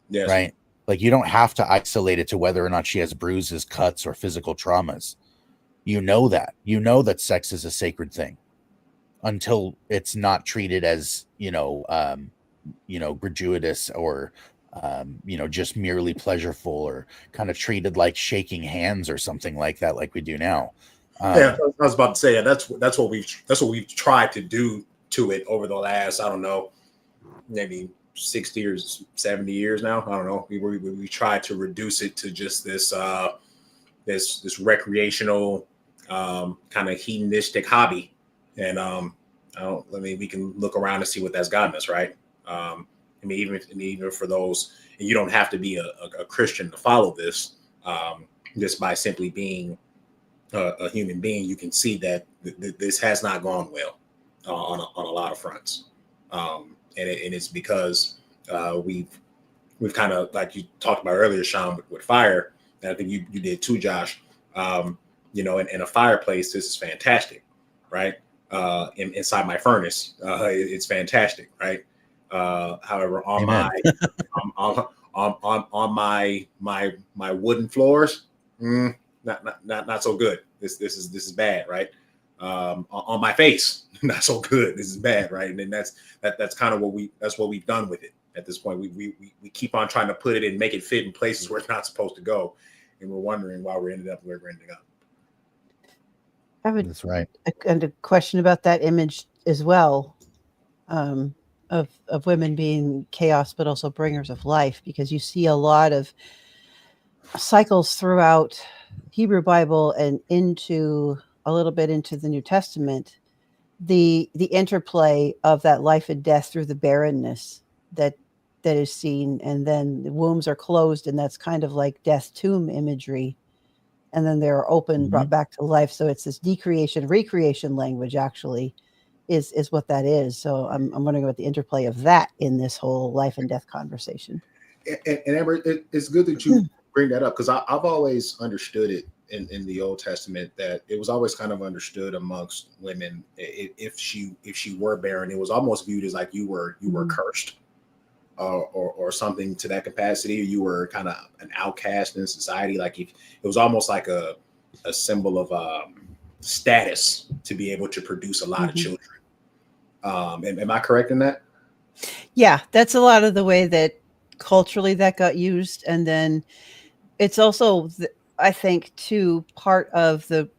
Yes. Right? Like, you don't have to isolate it to whether or not she has bruises, cuts, or physical traumas. You know that sex is a sacred thing until it's not treated as, gratuitous or, just merely pleasureful, or kind of treated like shaking hands or something like that, like we do now. Yeah, I was about to say, that's what we've tried to do to it over the last, I don't know, maybe 60 or 70 years now. I don't know. We tried to reduce it to just this this recreational kind of hedonistic hobby, and we can look around and see what that's gotten us, right? Even for those, and you don't have to be a Christian to follow this. Just by simply being a human being, you can see that this has not gone well on a lot of fronts, and it's because we've kind of, like you talked about earlier, Sean, with fire, and I think you did too, Josh. In a fireplace, this is fantastic, right? Inside my furnace, it's fantastic, right? However, on my wooden floors, not so good. This is bad, right? On my face, not so good. This is bad, right? And then that's kind of what we've done with it at this point. We keep on trying to put it and make it fit in places where it's not supposed to go, and we're wondering why we ended up where we're ending up. That's right. And a question about that image as well, of women being chaos, but also bringers of life, because you see a lot of cycles throughout Hebrew Bible and into a little bit into the New Testament, the interplay of that life and death through the barrenness that is seen, and then the wombs are closed, and that's kind of like death tomb imagery, and then they're open, brought back to life. So it's this decreation, recreation language actually is what that is. So I'm wondering about the interplay of that in this whole life and death conversation. And Amber, it's good that you bring that up, because I've always understood it in the Old Testament that it was always kind of understood amongst women, if she were barren, it was almost viewed as like you were cursed, or something to that capacity. You were kind of an outcast in society. Like, if it was almost like a symbol of status to be able to produce a lot of children. Am I correct in that? Yeah, that's a lot of the way that culturally that got used. And then it's also, I think, too, part of the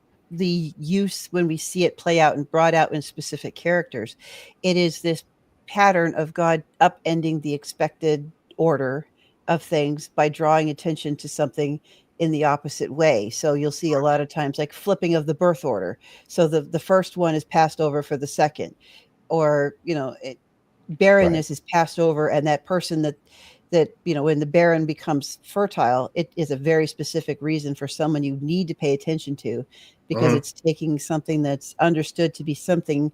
use when we see it play out and brought out in specific characters. It is this pattern of God upending the expected order of things by drawing attention to something in the opposite way. So you'll see a lot of times like flipping of the birth order. So the first one is passed over for the second, or, barrenness is passed over, and that person that when the barren becomes fertile, it is a very specific reason for someone you need to pay attention to, because it's taking something that's understood to be something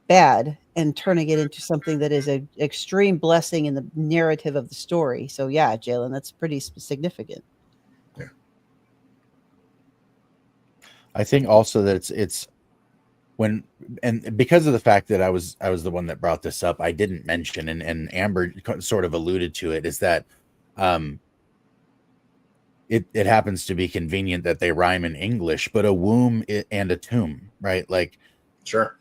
bad and turning it into something that is an extreme blessing in the narrative of the story. So yeah, Jalen, that's pretty significant. Yeah. I think also that it's when, and because of the fact that I was the one that brought this up, I didn't mention, and Amber sort of alluded to it, is that it happens to be convenient that they rhyme in English, but a womb and a tomb, right? Like, sure,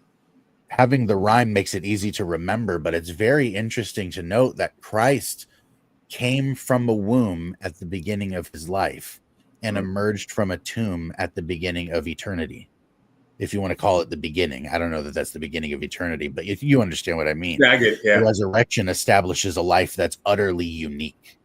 having the rhyme makes it easy to remember, but it's very interesting to note that Christ came from a womb at the beginning of his life and emerged from a tomb at the beginning of eternity. If you want to call it the beginning, I don't know that that's the beginning of eternity, but if you understand what I mean. Yeah, I get it. Yeah. The resurrection establishes a life that's utterly unique.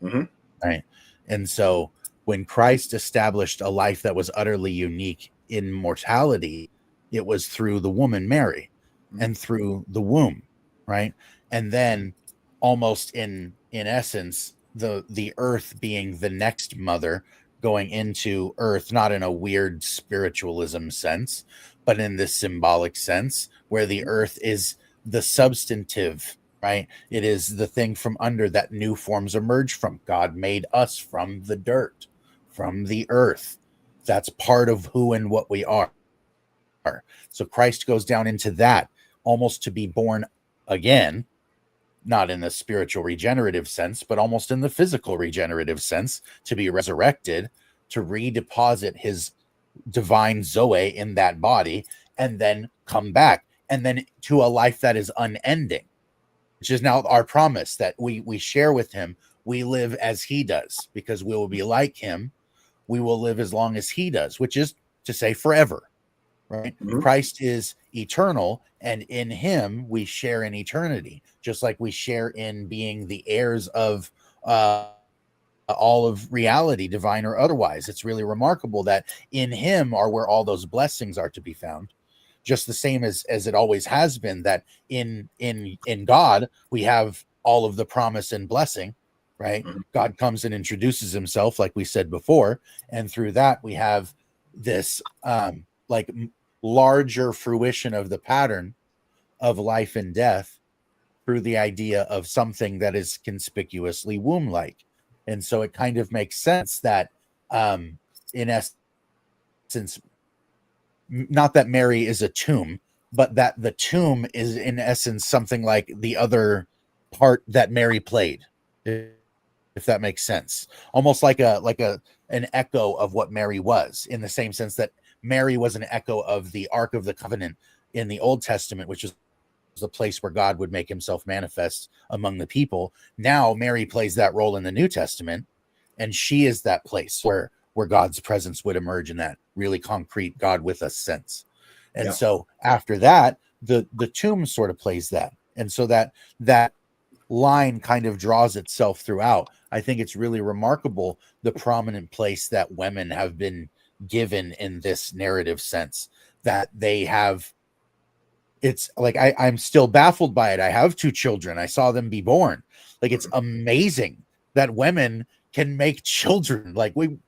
Right. And so when Christ established a life that was utterly unique in mortality, it was through the woman Mary and through the womb, right? And then almost in essence, the earth being the next mother, going into earth, not in a weird spiritualism sense, but in this symbolic sense, where the earth is the substantive, right? It is the thing from under that new forms emerge from. God made us from the dirt, from the earth. That's part of who and what we are. So Christ goes down into that, almost to be born again, not in the spiritual regenerative sense, but almost in the physical regenerative sense, to be resurrected, to redeposit his divine Zoe in that body, and then come back, and then to a life that is unending, which is now our promise that we share with him. We live as he does, because we will be like him. We will live as long as he does, which is to say forever, right? Mhm. Christ is eternal, and in him we share in eternity, just like we share in being the heirs of all of reality, divine or otherwise. It's really remarkable that in him are where all those blessings are to be found, just the same as it always has been, that in God we have all of the promise and blessing, right? Mhm. God comes and introduces himself, like we said before, and through that we have this like larger fruition of the pattern of life and death through the idea of something that is conspicuously womb-like. And so it kind of makes sense that in essence, not that Mary is a tomb, but that the tomb is in essence something like the other part that Mary played, if that makes sense. Almost like an echo of what Mary was, in the same sense that Mary was an echo of the Ark of the Covenant in the Old Testament, which is the place where God would make himself manifest among the people. Now Mary plays that role in the New Testament, and she is that place where God's presence would emerge in that really concrete God with us sense. And Yeah. so after that, the tomb sort of plays that. And so that line kind of draws itself throughout. I think it's really remarkable the prominent place that women have been given in this narrative sense, that they have. It's like I'm still baffled by it. I have 2 children. I saw them be born. Like, it's amazing that women can make children. Like, when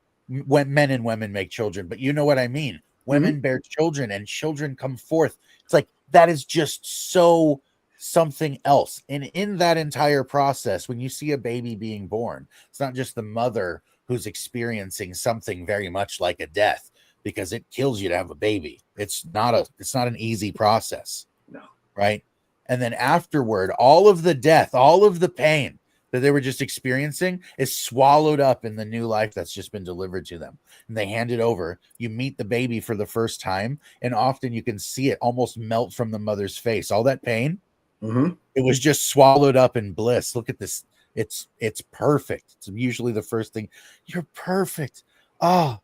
men and women make children, but you know what I mean. Women bear children, and children come forth. It's like that is just so something else. And in that entire process, when you see a baby being born, it's not just the mother who's experiencing something very much like a death, because it kills you to have a baby. It's not an easy process. No. Right. And then afterward, all of the death, all of the pain that they were just experiencing is swallowed up in the new life that's just been delivered to them. And they hand it over. You meet the baby for the first time, and often you can see it almost melt from the mother's face. All that pain, it was just swallowed up in bliss. Look at this. It's perfect. It's usually the first thing. You're perfect. Oh,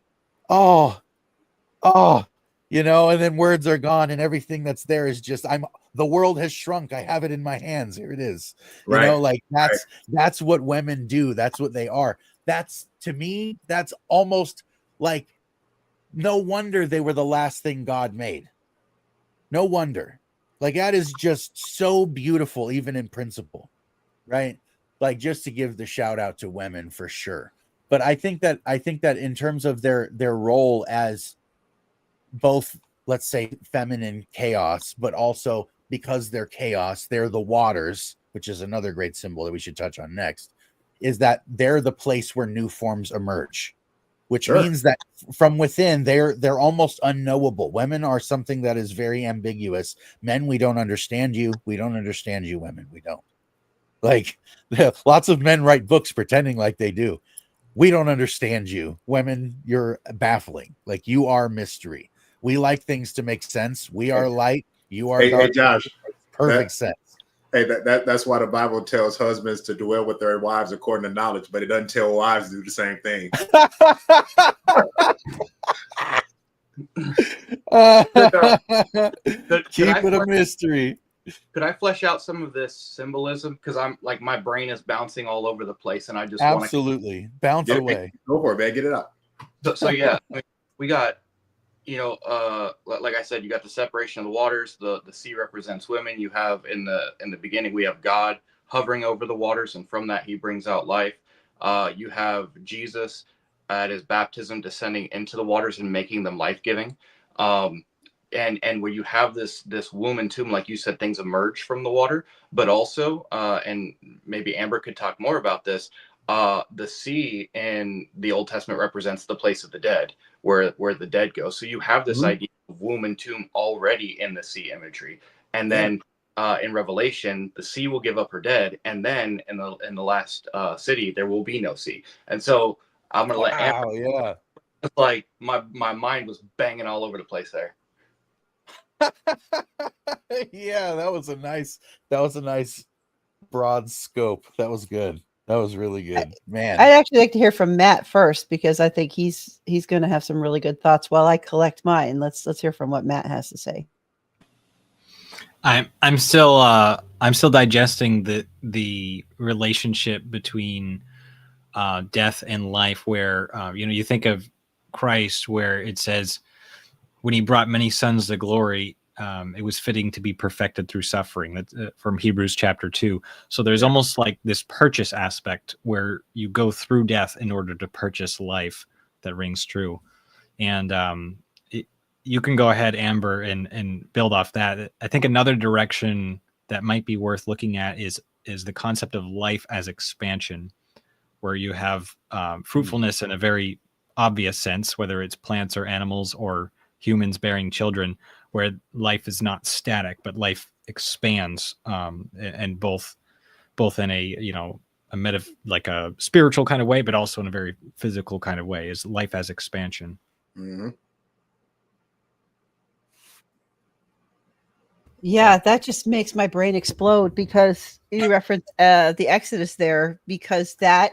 and then words are gone, and everything that's there is just, the world has shrunk. I have it in my hands. Here it is. Right. That's what women do. That's what they are. That's, to me, that's almost like, no wonder they were the last thing God made. No wonder. Like, that is just so beautiful, even in principle, right? Like, just to give the shout out to women for sure. But I think that in terms of their role as both, let's say, feminine chaos, but also because they're chaos, they're the waters, which is another great symbol that we should touch on next, is that they're the place where new forms emerge, which means that from within they're almost unknowable. Women are something that is very ambiguous. Men, we don't understand you. We don't understand you. Women, we don't. Like, lots of men write books pretending like they do. We don't understand you. Women, you're baffling. Like, you are mystery. We like things to make sense. We are light. You are dark. Hey, Josh, perfect sense. Hey, that's why the Bible tells husbands to dwell with their wives according to knowledge, but it doesn't tell wives to do the same thing. Keep it a mystery. Could I flesh out some of this symbolism? Because I'm like, my brain is bouncing all over the place, and I just absolutely bounce away. Go for it, man. Get it up. So yeah, we got, like I said, you got the separation of the waters. The sea represents women. You have in the beginning, we have God hovering over the waters, and from that he brings out life. You have Jesus at his baptism descending into the waters and making them life-giving. And where you have this womb and tomb, like you said, things emerge from the water, but also, and maybe Amber could talk more about this, the sea in the Old Testament represents the place of the dead, where the dead go. So you have this idea of womb and tomb already in the sea imagery. And then in Revelation, the sea will give up her dead, and then in the last city there will be no sea. And so I'm gonna let Amber. Yeah. It's like my mind was banging all over the place there. Yeah, that was a nice broad scope. That was good. That was really good, man. I'd actually like to hear from Matt first, because I think he's going to have some really good thoughts while I collect mine. Let's hear from what Matt has to say. I'm still digesting the relationship between death and life, where you think of Christ, where it says when he brought many sons to glory, it was fitting to be perfected through suffering. That's from Hebrews chapter 2. So there's almost like this purchase aspect where you go through death in order to purchase life that rings true. And you can go ahead, Amber, and build off that. I think another direction that might be worth looking at is the concept of life as expansion, where you have fruitfulness in a very obvious sense, whether it's plants or animals or humans bearing children, where life is not static, but life expands, and both in like a spiritual kind of way, but also in a very physical kind of way, is life as expansion. Mm-hmm. Yeah, that just makes my brain explode, because you referenced the Exodus there, because that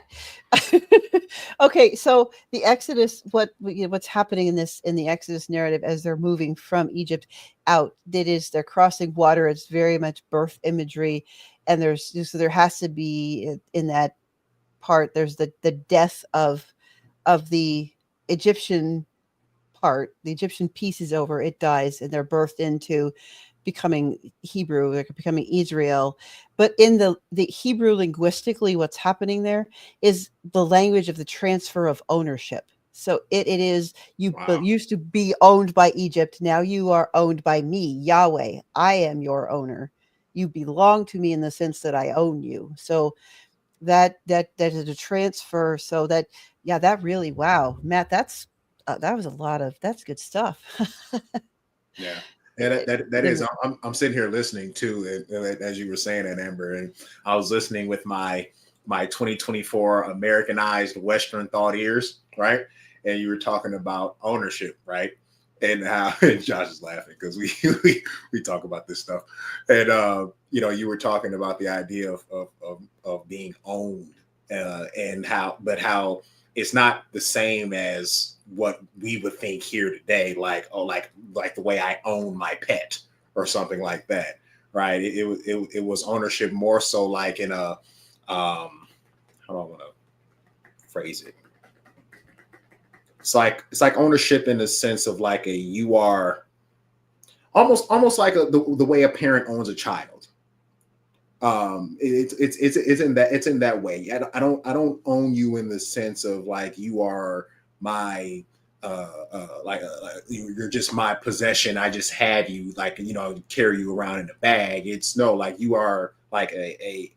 okay, so the Exodus, what's happening in the Exodus narrative as they're moving from Egypt out, they're crossing water. It's very much birth imagery, and there has to be in that part, there's the death of the Egyptian part. The Egyptian piece is over, it dies, and they're birthed into becoming Hebrew, they're becoming Israel. But in the Hebrew, linguistically, what's happening there is the language of the transfer of ownership. So it is, you used to be owned by Egypt, now you are owned by me, Yahweh. I am your owner. You belong to me in the sense that I own you. So that is a transfer. So that really, wow, Matt, that was that's good stuff. Yeah. Yeah, that is. I'm sitting here listening too, as you were saying that, Amber, and I was listening with my 2024 Americanized Western thought ears, right? And you were talking about ownership, right? And how and Josh is laughing because we talk about this stuff, and you were talking about the idea of being owned, and how it's not the same as what we would think here today, like the way I own my pet or something like that, right? It was ownership more so like in a how do I want to phrase it? It's like ownership in the sense of like you are almost like the way a parent owns a child. It's in that way. I don't own you in the sense of like you are my you're just my possession. I just had you, like, carry you around in a bag. It's no, like you are like a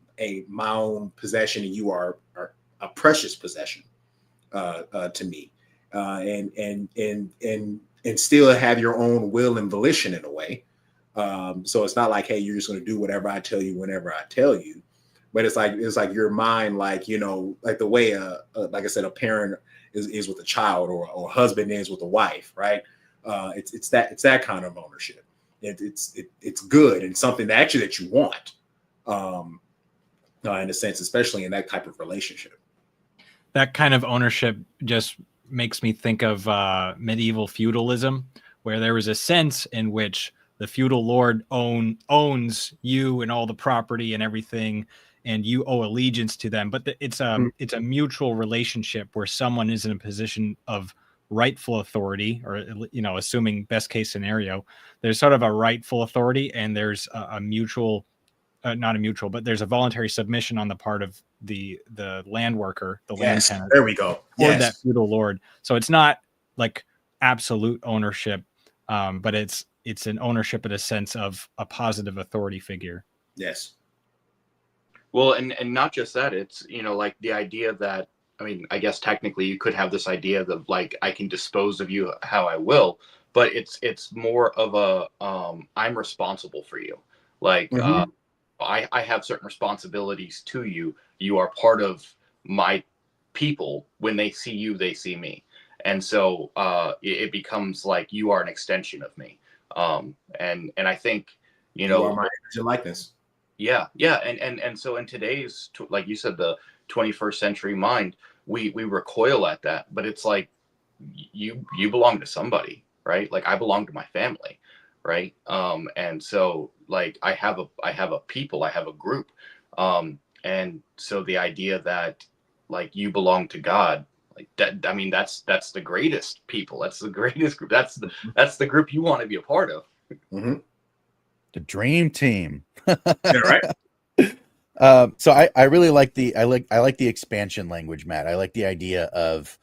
my own possession, and you are a precious possession to me, and still have your own will and volition in a way. So it's not like, hey, you're just going to do whatever I tell you whenever I tell you, but it's like your mind, like like the way like I said, a parent is with a child, or a husband is with a wife, right? It's that kind of ownership. It's good and something that you want, in a sense, especially in that type of relationship. That kind of ownership just makes me think of medieval feudalism, where there was a sense in which the feudal lord owns you and all the property and everything, and you owe allegiance to them. But it's a mutual relationship where someone is in a position of rightful authority, or assuming best case scenario, there's sort of a rightful authority, and there's a mutual, not a mutual, but there's a voluntary submission on the part of the land worker, the land tenant. There we go. Yes. That feudal lord. So it's not like absolute ownership, but it's an ownership in a sense of a positive authority figure. Yes. Well, and not just that, it's, like the idea that, I mean, I guess technically you could have this idea that like I can dispose of you how I will, but it's more of a I'm responsible for you. Like, I have certain responsibilities to you. You are part of my people. When they see you, they see me. And so it becomes like you are an extension of me. And I think, you You know, are my image and likeness. yeah. And so in today's, like you said, the 21st century mind, we recoil at that, but it's like, you belong to somebody, right? Like I belong to my family, right? And so like I have a people, I have a group. And so the idea that like you belong to God, like that, I mean, that's the greatest people. That's the greatest group. That's the group you want to be a part of. Mm-hmm. The dream team. Yeah, right. So I really like I like the expansion language, Matt. I like the idea of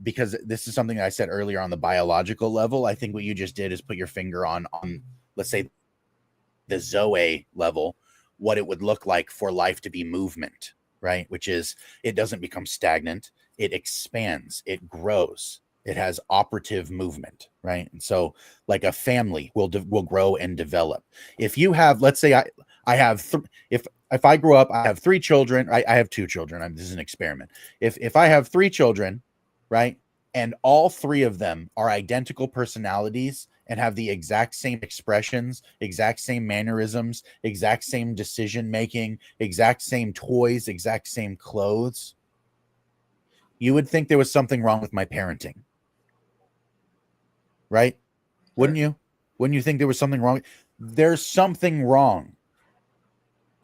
because this is something I said earlier on the biological level. I think what you just did is put your finger on let's say the Zoe level, what it would look like for life to be movement, right? Which is it doesn't become stagnant, it expands, it grows, it has operative movement, right? And so like a family will grow and develop. If you have, let's say I have if I grow up, I have 3 children. I have 2 children. This is an experiment. If I have 3 children, right, and all 3 of them are identical personalities and have the exact same expressions, exact same mannerisms, exact same decision making, exact same toys, exact same clothes, you would think there was something wrong with my parenting, right? Wouldn't you? Wouldn't you think there was something wrong? There's something wrong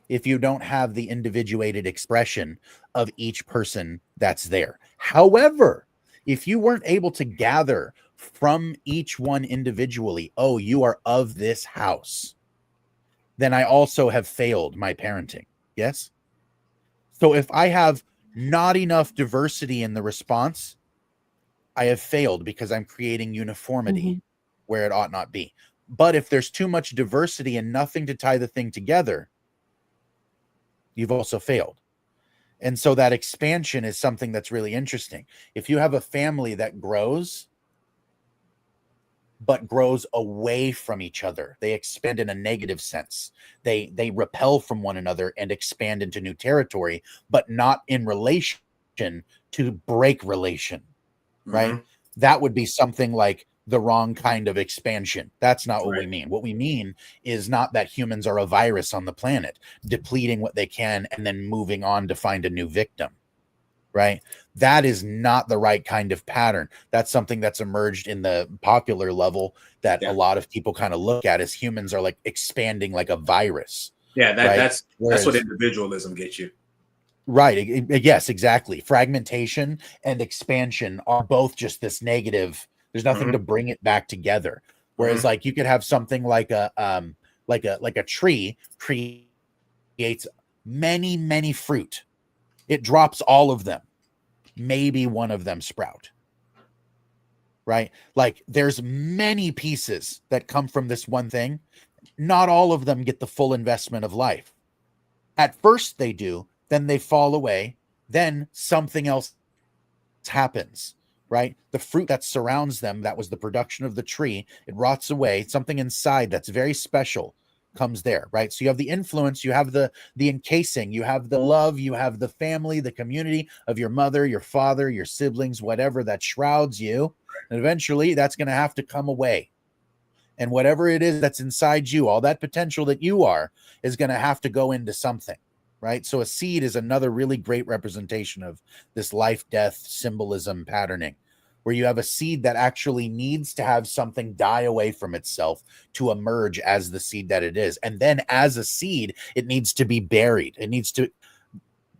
if you don't have the individuated expression of each person that's there. However, if you weren't able to gather from each one individually, oh, you are of this house, then I also have failed my parenting. Yes? So if I have not enough diversity in the response, I have failed because I'm creating uniformity where it ought not be. But if there's too much diversity and nothing to tie the thing together, you've also failed. And so that expansion is something that's really interesting. If you have a family that grows, but grows away from each other, they expand in a negative sense. They repel from one another and expand into new territory, but not in relation to break relation, right? That would be something like the wrong kind of expansion. That's not what we mean. What we mean is not that humans are a virus on the planet, depleting what they can and then moving on to find a new victim, right? That is not the right kind of pattern. That's something that's emerged in the popular level that a lot of people kind of look at as humans are like expanding like a virus. Yeah, right? that's what individualism gets you. Right. Yes, exactly. Fragmentation and expansion are both just this negative. There's nothing to bring it back together. Whereas like you could have something like a tree creates many, many fruit. It drops all of them. Maybe one of them sprout. Right? Like there's many pieces that come from this one thing. Not all of them get the full investment of life. At first they do, then they fall away, then something else happens, right? The fruit that surrounds them, that was the production of the tree, it rots away. Something inside that's very special comes there, right? So you have the influence, you have the encasing, you have the love, you have the family, the community of your mother, your father, your siblings, whatever that shrouds you. And eventually that's going to have to come away. And whatever it is that's inside you, all that potential that you are, is going to have to go into something. Right. So a seed is another really great representation of this life-death symbolism patterning, where you have a seed that actually needs to have something die away from itself to emerge as the seed that it is. And then as a seed, it needs to be buried. It needs to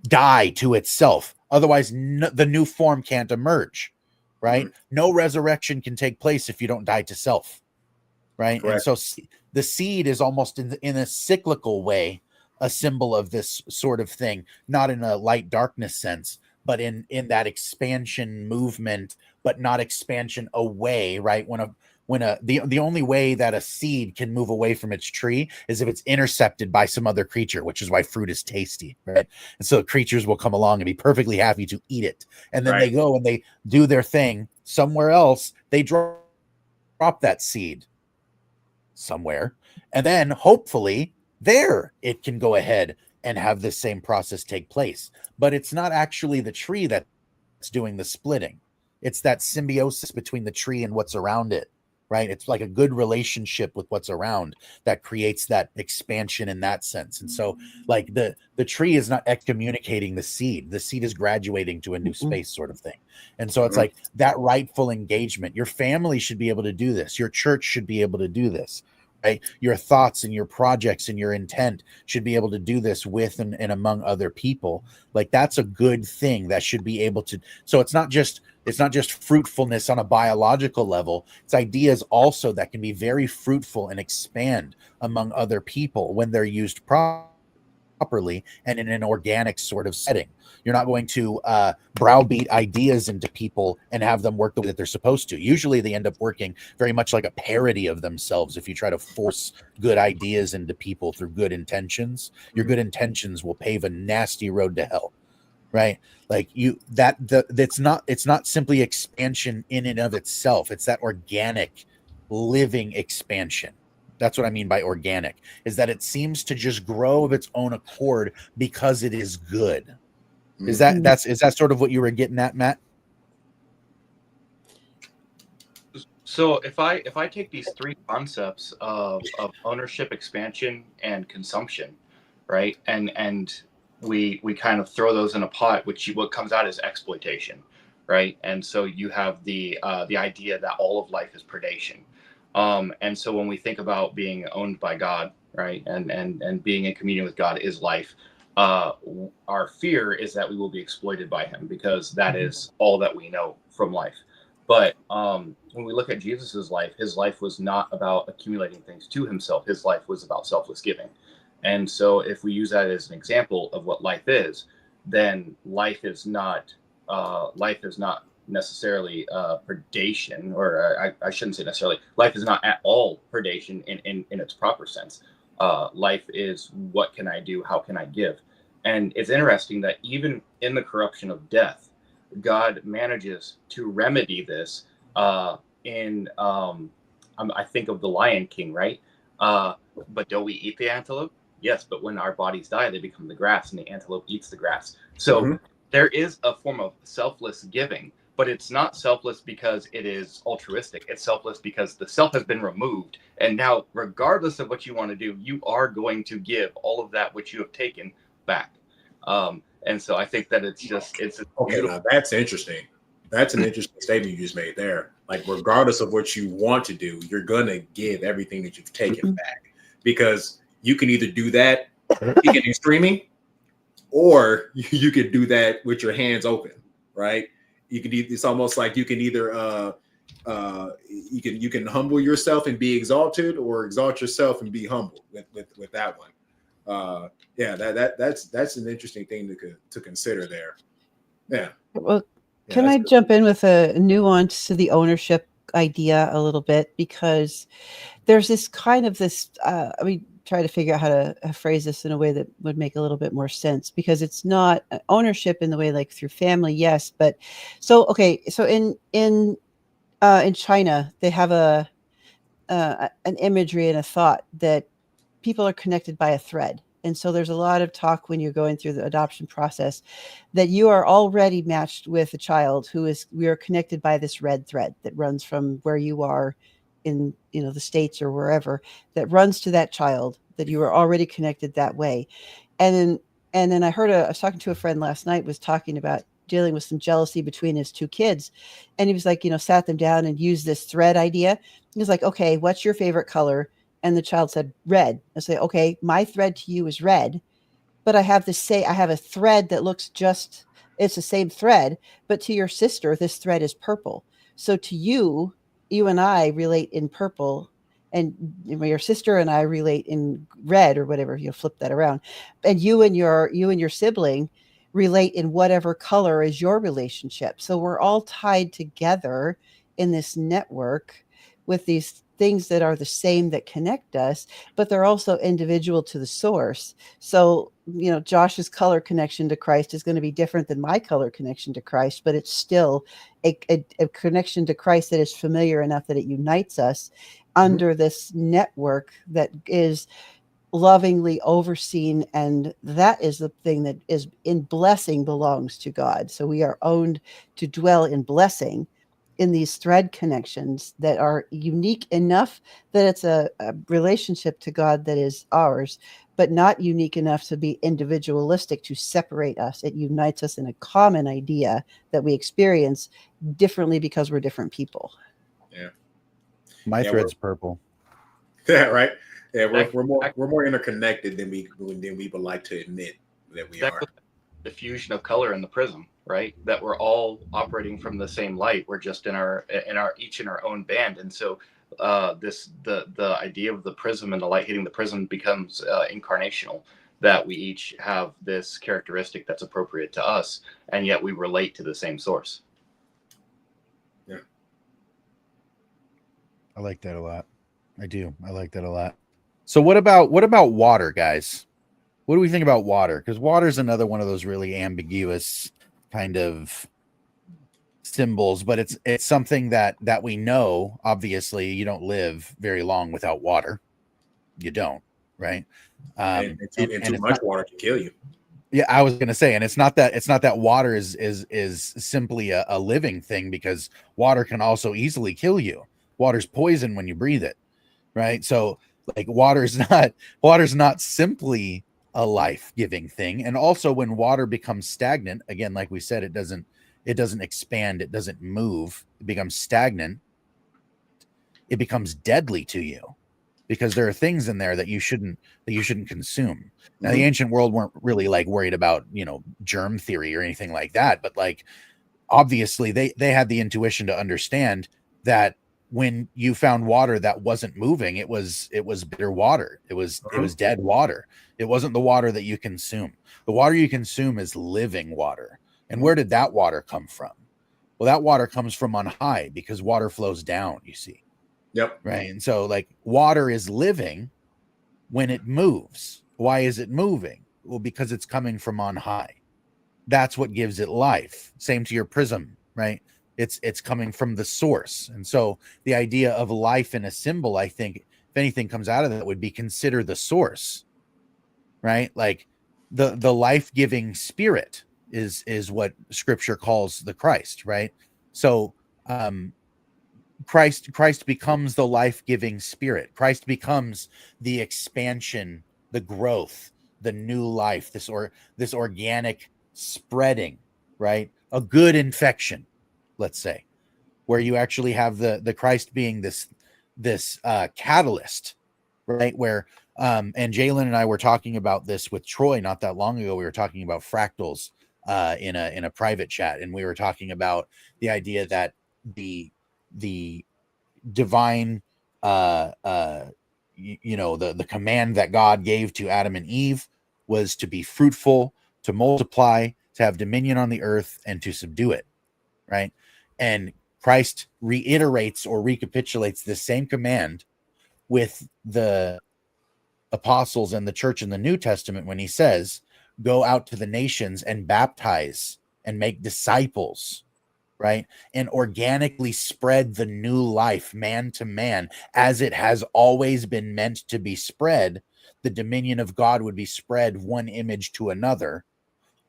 die to itself. Otherwise, the new form can't emerge. Right. No resurrection can take place if you don't die to self. Right. Correct. And so the seed is almost in a cyclical way a symbol of this sort of thing, not in a light darkness sense, but in that expansion movement, but not expansion away, right? The only way that a seed can move away from its tree is if it's intercepted by some other creature, which is why fruit is tasty, right? And so creatures will come along and be perfectly happy to eat it. And then they go and they do their thing somewhere else. They drop that seed somewhere. And then hopefully there it can go ahead and have this same process take place. But it's not actually the tree that's doing the splitting. It's that symbiosis between the tree and what's around it, right? It's like a good relationship with what's around that creates that expansion in that sense. And so like the tree is not excommunicating the seed is graduating to a new space, sort of thing. And so it's like that rightful engagement. Your family should be able to do this. Your church should be able to do this, right? Your thoughts and your projects and your intent should be able to do this with and among other people. Like that's a good thing that should be able to. So it's not just fruitfulness on a biological level. It's ideas also that can be very fruitful and expand among other people when they're used properly and in an organic sort of setting. You're not going to browbeat ideas into people and have them work the way that they're supposed to. Usually they end up working very much like a parody of themselves. If you try to force good ideas into people through good intentions, your good intentions will pave a nasty road to hell. Right? Like it's not simply expansion in and of itself. It's that organic living expansion. That's what I mean by organic, is that it seems to just grow of its own accord because it is good. Is that sort of what you were getting at, Matt? So if I take these three concepts of ownership, expansion, and consumption, right, and we kind of throw those in a pot, what comes out is exploitation, right? And so you have the idea that all of life is predation. And so when we think about being owned by God, right, and being in communion with God is life, our fear is that we will be exploited by him, because that is all that we know from life. But when we look at Jesus's life, his life was not about accumulating things to himself. His life was about selfless giving. And so if we use that as an example of what life is, then life is not necessarily predation, or I shouldn't say necessarily. Life is not at all predation in its proper sense. Life is, what can I do? How can I give? And it's interesting that even in the corruption of death, God manages to remedy this I think of the Lion King, right? But don't we eat the antelope? Yes, but when our bodies die, they become the grass, and the antelope eats the grass. So there is a form of selfless giving, but it's not selfless because it is altruistic. It's selfless because the self has been removed. And now, regardless of what you want to do, you are going to give all of that which you have taken back. And so I think that it's okay. Now that's interesting. That's an interesting statement you just made there. Like, regardless of what you want to do, you're going to give everything that you've taken back, because you can either do that kicking and screaming, or you could do that with your hands open, right? You can. It's almost like you can either you can humble yourself and be exalted, or exalt yourself and be humble with that one. That's an interesting thing to consider there. Yeah. Well, can I jump in with a nuance to the ownership idea a little bit? Because there's this kind of try to figure out how to phrase this in a way that would make a little bit more sense, because it's not ownership in the way like through family. Yes. But so in China, they have an imagery and a thought that people are connected by a thread. And so there's a lot of talk when you're going through the adoption process that you are already matched with a child we are connected by this red thread that runs from where you are in, the States or wherever, that runs to that child, that you are already connected that way. And then I was talking to a friend last night, was talking about dealing with some jealousy between his two kids. And he was like, sat them down and used this thread idea. He was like, okay, what's your favorite color? And the child said red. I say, okay, my thread to you is red, but I have a thread that looks it's the same thread, but to your sister, this thread is purple. So to you and I relate in purple, and your sister and I relate in red, or whatever, flip that around. And you and your sibling relate in whatever color is your relationship. So we're all tied together in this network with these things that are the same that connect us, but they're also individual to the source. So, Josh's color connection to Christ is going to be different than my color connection to Christ, but it's still a connection to Christ that is familiar enough that it unites us under this network that is lovingly overseen, and that is the thing that is in blessing belongs to God. So we are owned to dwell in blessing in these thread connections that are unique enough that it's a relationship to God that is ours, but not unique enough to be individualistic to separate us. It unites us in a common idea that we experience differently because we're different people. Yeah. My thread's purple. Yeah, right. Yeah, we're more interconnected than we would like to admit that we are. The fusion of color in the prism, right? That we're all operating from the same light. We're just each in our own band, and so the idea of the prism and the light hitting the prism becomes incarnational. That we each have this characteristic that's appropriate to us, and yet we relate to the same source. Yeah, I like that a lot. I do. I like that a lot. So what about water, guys? What do we think about water? Because water is another one of those really ambiguous kind of symbols, but it's something that we know. Obviously, you don't live very long without water. You don't, right? And too much water can kill you. Yeah, I was going to say, and it's not that water is simply a living thing, because water can also easily kill you. Water's poison when you breathe it, right? So like water's not simply a life-giving thing. And also when water becomes stagnant, again, like we said, it doesn't expand, it doesn't move, it becomes stagnant, it becomes deadly to you, because there are things in there that you shouldn't consume. Now, the ancient world weren't really like worried about, germ theory or anything like that, but like obviously they had the intuition to understand that when you found water that wasn't moving, it was bitter water. It was dead water. It wasn't the water that you consume. The water you consume is living water. And where did that water come from? Well, that water comes from on high, because water flows down, you see. Yep. Right. And so like water is living when it moves. Why is it moving? Well, because it's coming from on high. That's what gives it life. Same to your prism, right? It's coming from the source. And so the idea of life in a symbol, I think, if anything comes out of that, would be consider the source, right? Like the life-giving spirit is what scripture calls the Christ, right? So Christ becomes the life-giving spirit. Christ becomes the expansion, the growth, the new life, this organic spreading, right? A good infection, let's say, where you actually have the Christ being this catalyst, right? Where and Jalen and I were talking about this with Troy not that long ago. We were talking about fractals in a private chat, and we were talking about the idea that the divine the command that God gave to Adam and Eve was to be fruitful, to multiply, to have dominion on the earth, and to subdue it, right? And Christ reiterates or recapitulates the same command with the apostles and the church in the New Testament when he says, go out to the nations and baptize and make disciples, right? And organically spread the new life man to man, as it has always been meant to be spread. The dominion of God would be spread one image to another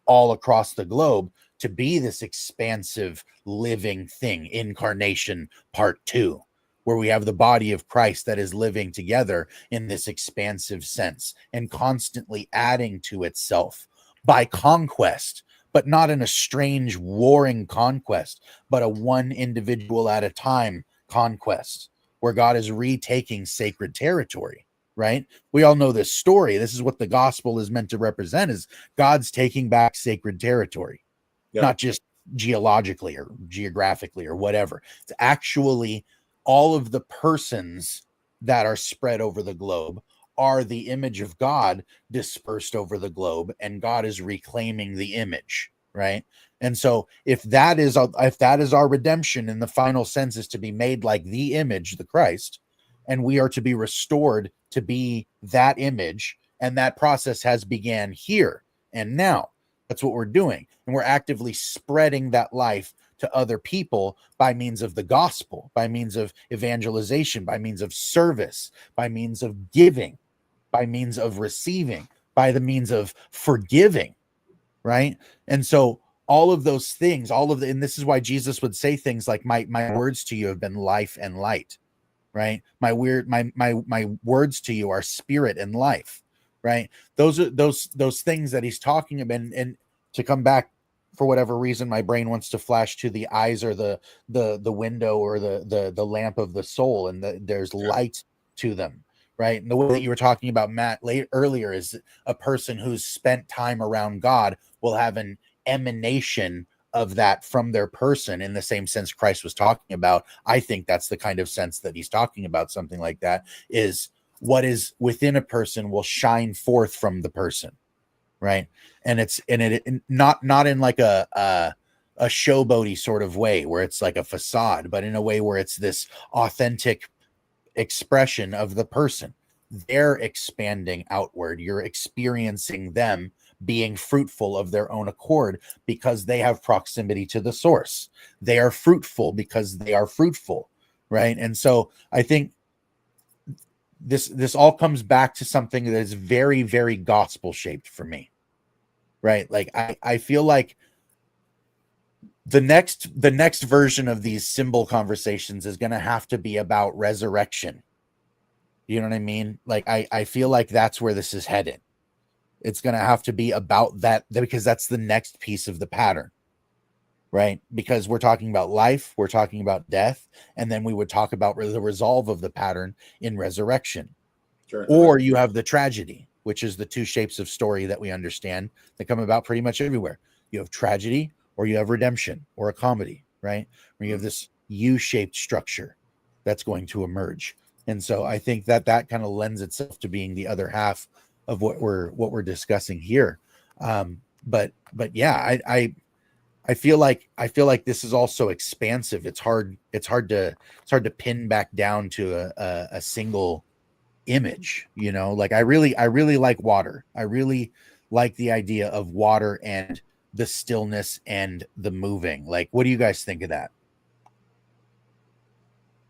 all across the globe, to be this expansive living thing. Incarnation part 2, where we have the body of Christ that is living together in this expansive sense and constantly adding to itself by conquest, but not in a strange warring conquest, but a one individual at a time conquest, where God is retaking sacred territory, right? We all know this story. This is what the gospel is meant to represent, is God's taking back sacred territory. Yep. Not just geologically or geographically or whatever. It's actually all of the persons that are spread over the globe are the image of God dispersed over the globe, and God is reclaiming the image, right? And so if that is our redemption in the final sense, is to be made like the image, the Christ, and we are to be restored to be that image, and that process has began here and now. That's what we're doing. And we're actively spreading that life to other people by means of the gospel, by means of evangelization, by means of service, by means of giving, by means of receiving, by the means of forgiving, right? And so all of those things, and this is why Jesus would say things like, my words to you have been life and light, right? My words to you are spirit and life, right? Those are those things that he's talking about. And to come back, for whatever reason, my brain wants to flash to the eyes or the window or the lamp of the soul, and there's light to them, right? And the way that you were talking about, Matt, earlier, is a person who's spent time around God will have an emanation of that from their person, in the same sense Christ was talking about. I think that's the kind of sense that he's talking about. Something like that is what is within a person will shine forth from the person, right? And it's not in like a showboaty sort of way where it's like a facade, but in a way where it's this authentic expression of the person. They're expanding outward. You're experiencing them being fruitful of their own accord because they have proximity to the source. They are fruitful because they are fruitful, right? And so I think this all comes back to something that is very, very gospel shaped for me, right? Like I feel like the next version of these symbol conversations is going to have to be about resurrection. You know what I mean? Like I feel like that's where this is headed. It's going to have to be about that, because that's the next piece of the pattern, right? Because we're talking about life, we're talking about death, and then we would talk about the resolve of the pattern in resurrection. Sure. Or you have the tragedy, which is the two shapes of story that we understand that come about pretty much everywhere. You have tragedy, or you have redemption, or a comedy, right? Where you have this U-shaped structure that's going to emerge. And so I think that kind of lends itself to being the other half of what we're discussing here. But yeah, I feel like this is also expansive. It's hard to pin back down to a single image, you know. Like I really like water. I really like the idea of water and the stillness and the moving. Like, what do you guys think of that?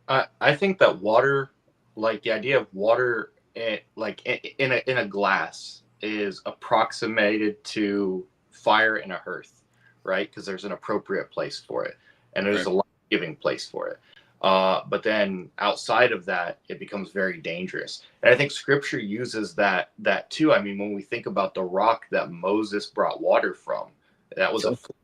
I think that water, like the idea of water, like in a glass, is approximated to fire in a hearth, right? Because there's an appropriate place for it, and there's a life-giving place for it. But then outside of that, it becomes very dangerous. And I think Scripture uses that too. I mean, when we think about the rock that Moses brought water from, that was a flint,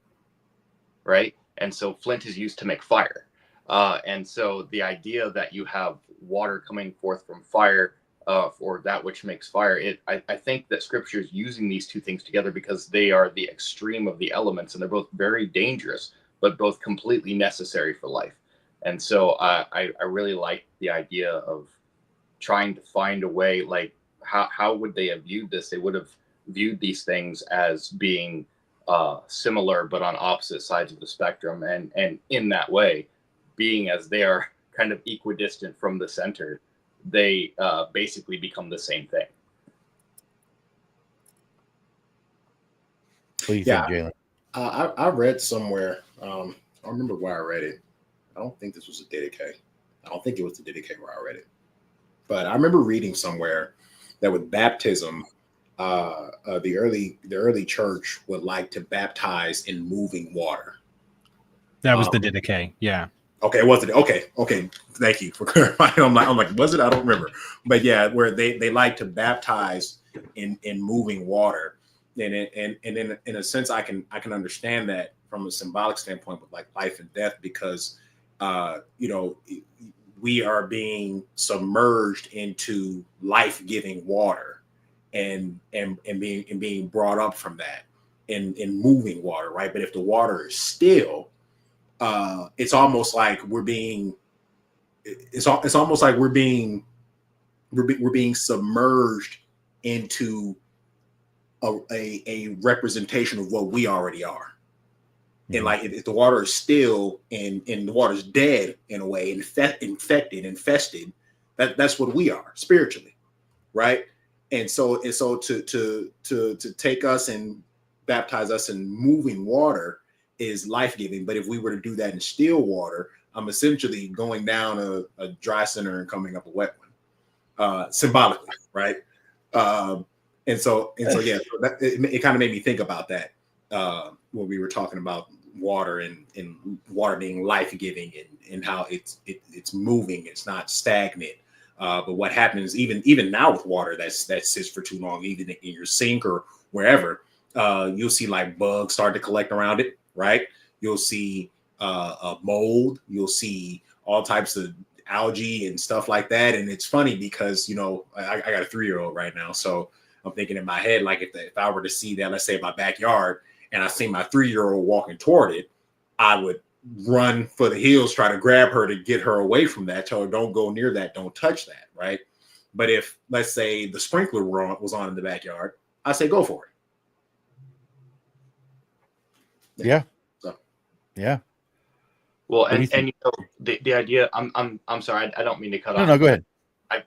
right? And so flint is used to make fire. And so the idea that you have water coming forth from fire, for that which makes fire, I think that Scripture is using these two things together because they are the extreme of the elements, and they're both very dangerous, but both completely necessary for life. And so I really like the idea of trying to find a way, like how would they have viewed this? They would have viewed these things as being similar, but on opposite sides of the spectrum. And in that way, being as they are kind of equidistant from the center, they basically become the same thing. What do you think, Jalen? I read somewhere, I don't remember where I read it. I don't think this was a Didache. I don't think it was the Didache where I read it. But I remember reading somewhere that with baptism, the early church would like to baptize in moving water. That was the Didache, yeah. Okay, was it? Okay. Thank you for clarifying. I'm like, was it? I don't remember. But yeah, where they like to baptize in moving water, and in a sense, I can understand that from a symbolic standpoint with like life and death, because we are being submerged into life-giving water, and being brought up from that in moving water, right? But if the water is still, it's almost like we're being submerged into a representation of what we already are. Mm-hmm. And like if the water is still and the water is dead in a way, infested, that's what we are spiritually, right? And so to take us and baptize us in moving water is life-giving. But if we were to do that in still water, I'm essentially going down a dry center and coming up a wet one, symbolically, right? And so yeah, so that, it kind of made me think about that when we were talking about water and water being life-giving and how it's moving, it's not stagnant. But what happens even now with water that sits for too long, even in your sink or wherever, you'll see like bugs start to collect around it, right? You'll see mold, you'll see all types of algae and stuff like that. And it's funny because, you know, I got a 3-year-old right now, so I'm thinking in my head, like if I were to see that, let's say in my backyard, and I see my 3-year-old walking toward it, I would run for the hills, try to grab her to get her away from that. Tell her, don't go near that, don't touch that, right? But if, let's say, the sprinkler was on in the backyard, I say go for it. Yeah. So. Yeah. Well, and you know, the idea. I'm sorry. I don't mean to cut off. No, go ahead.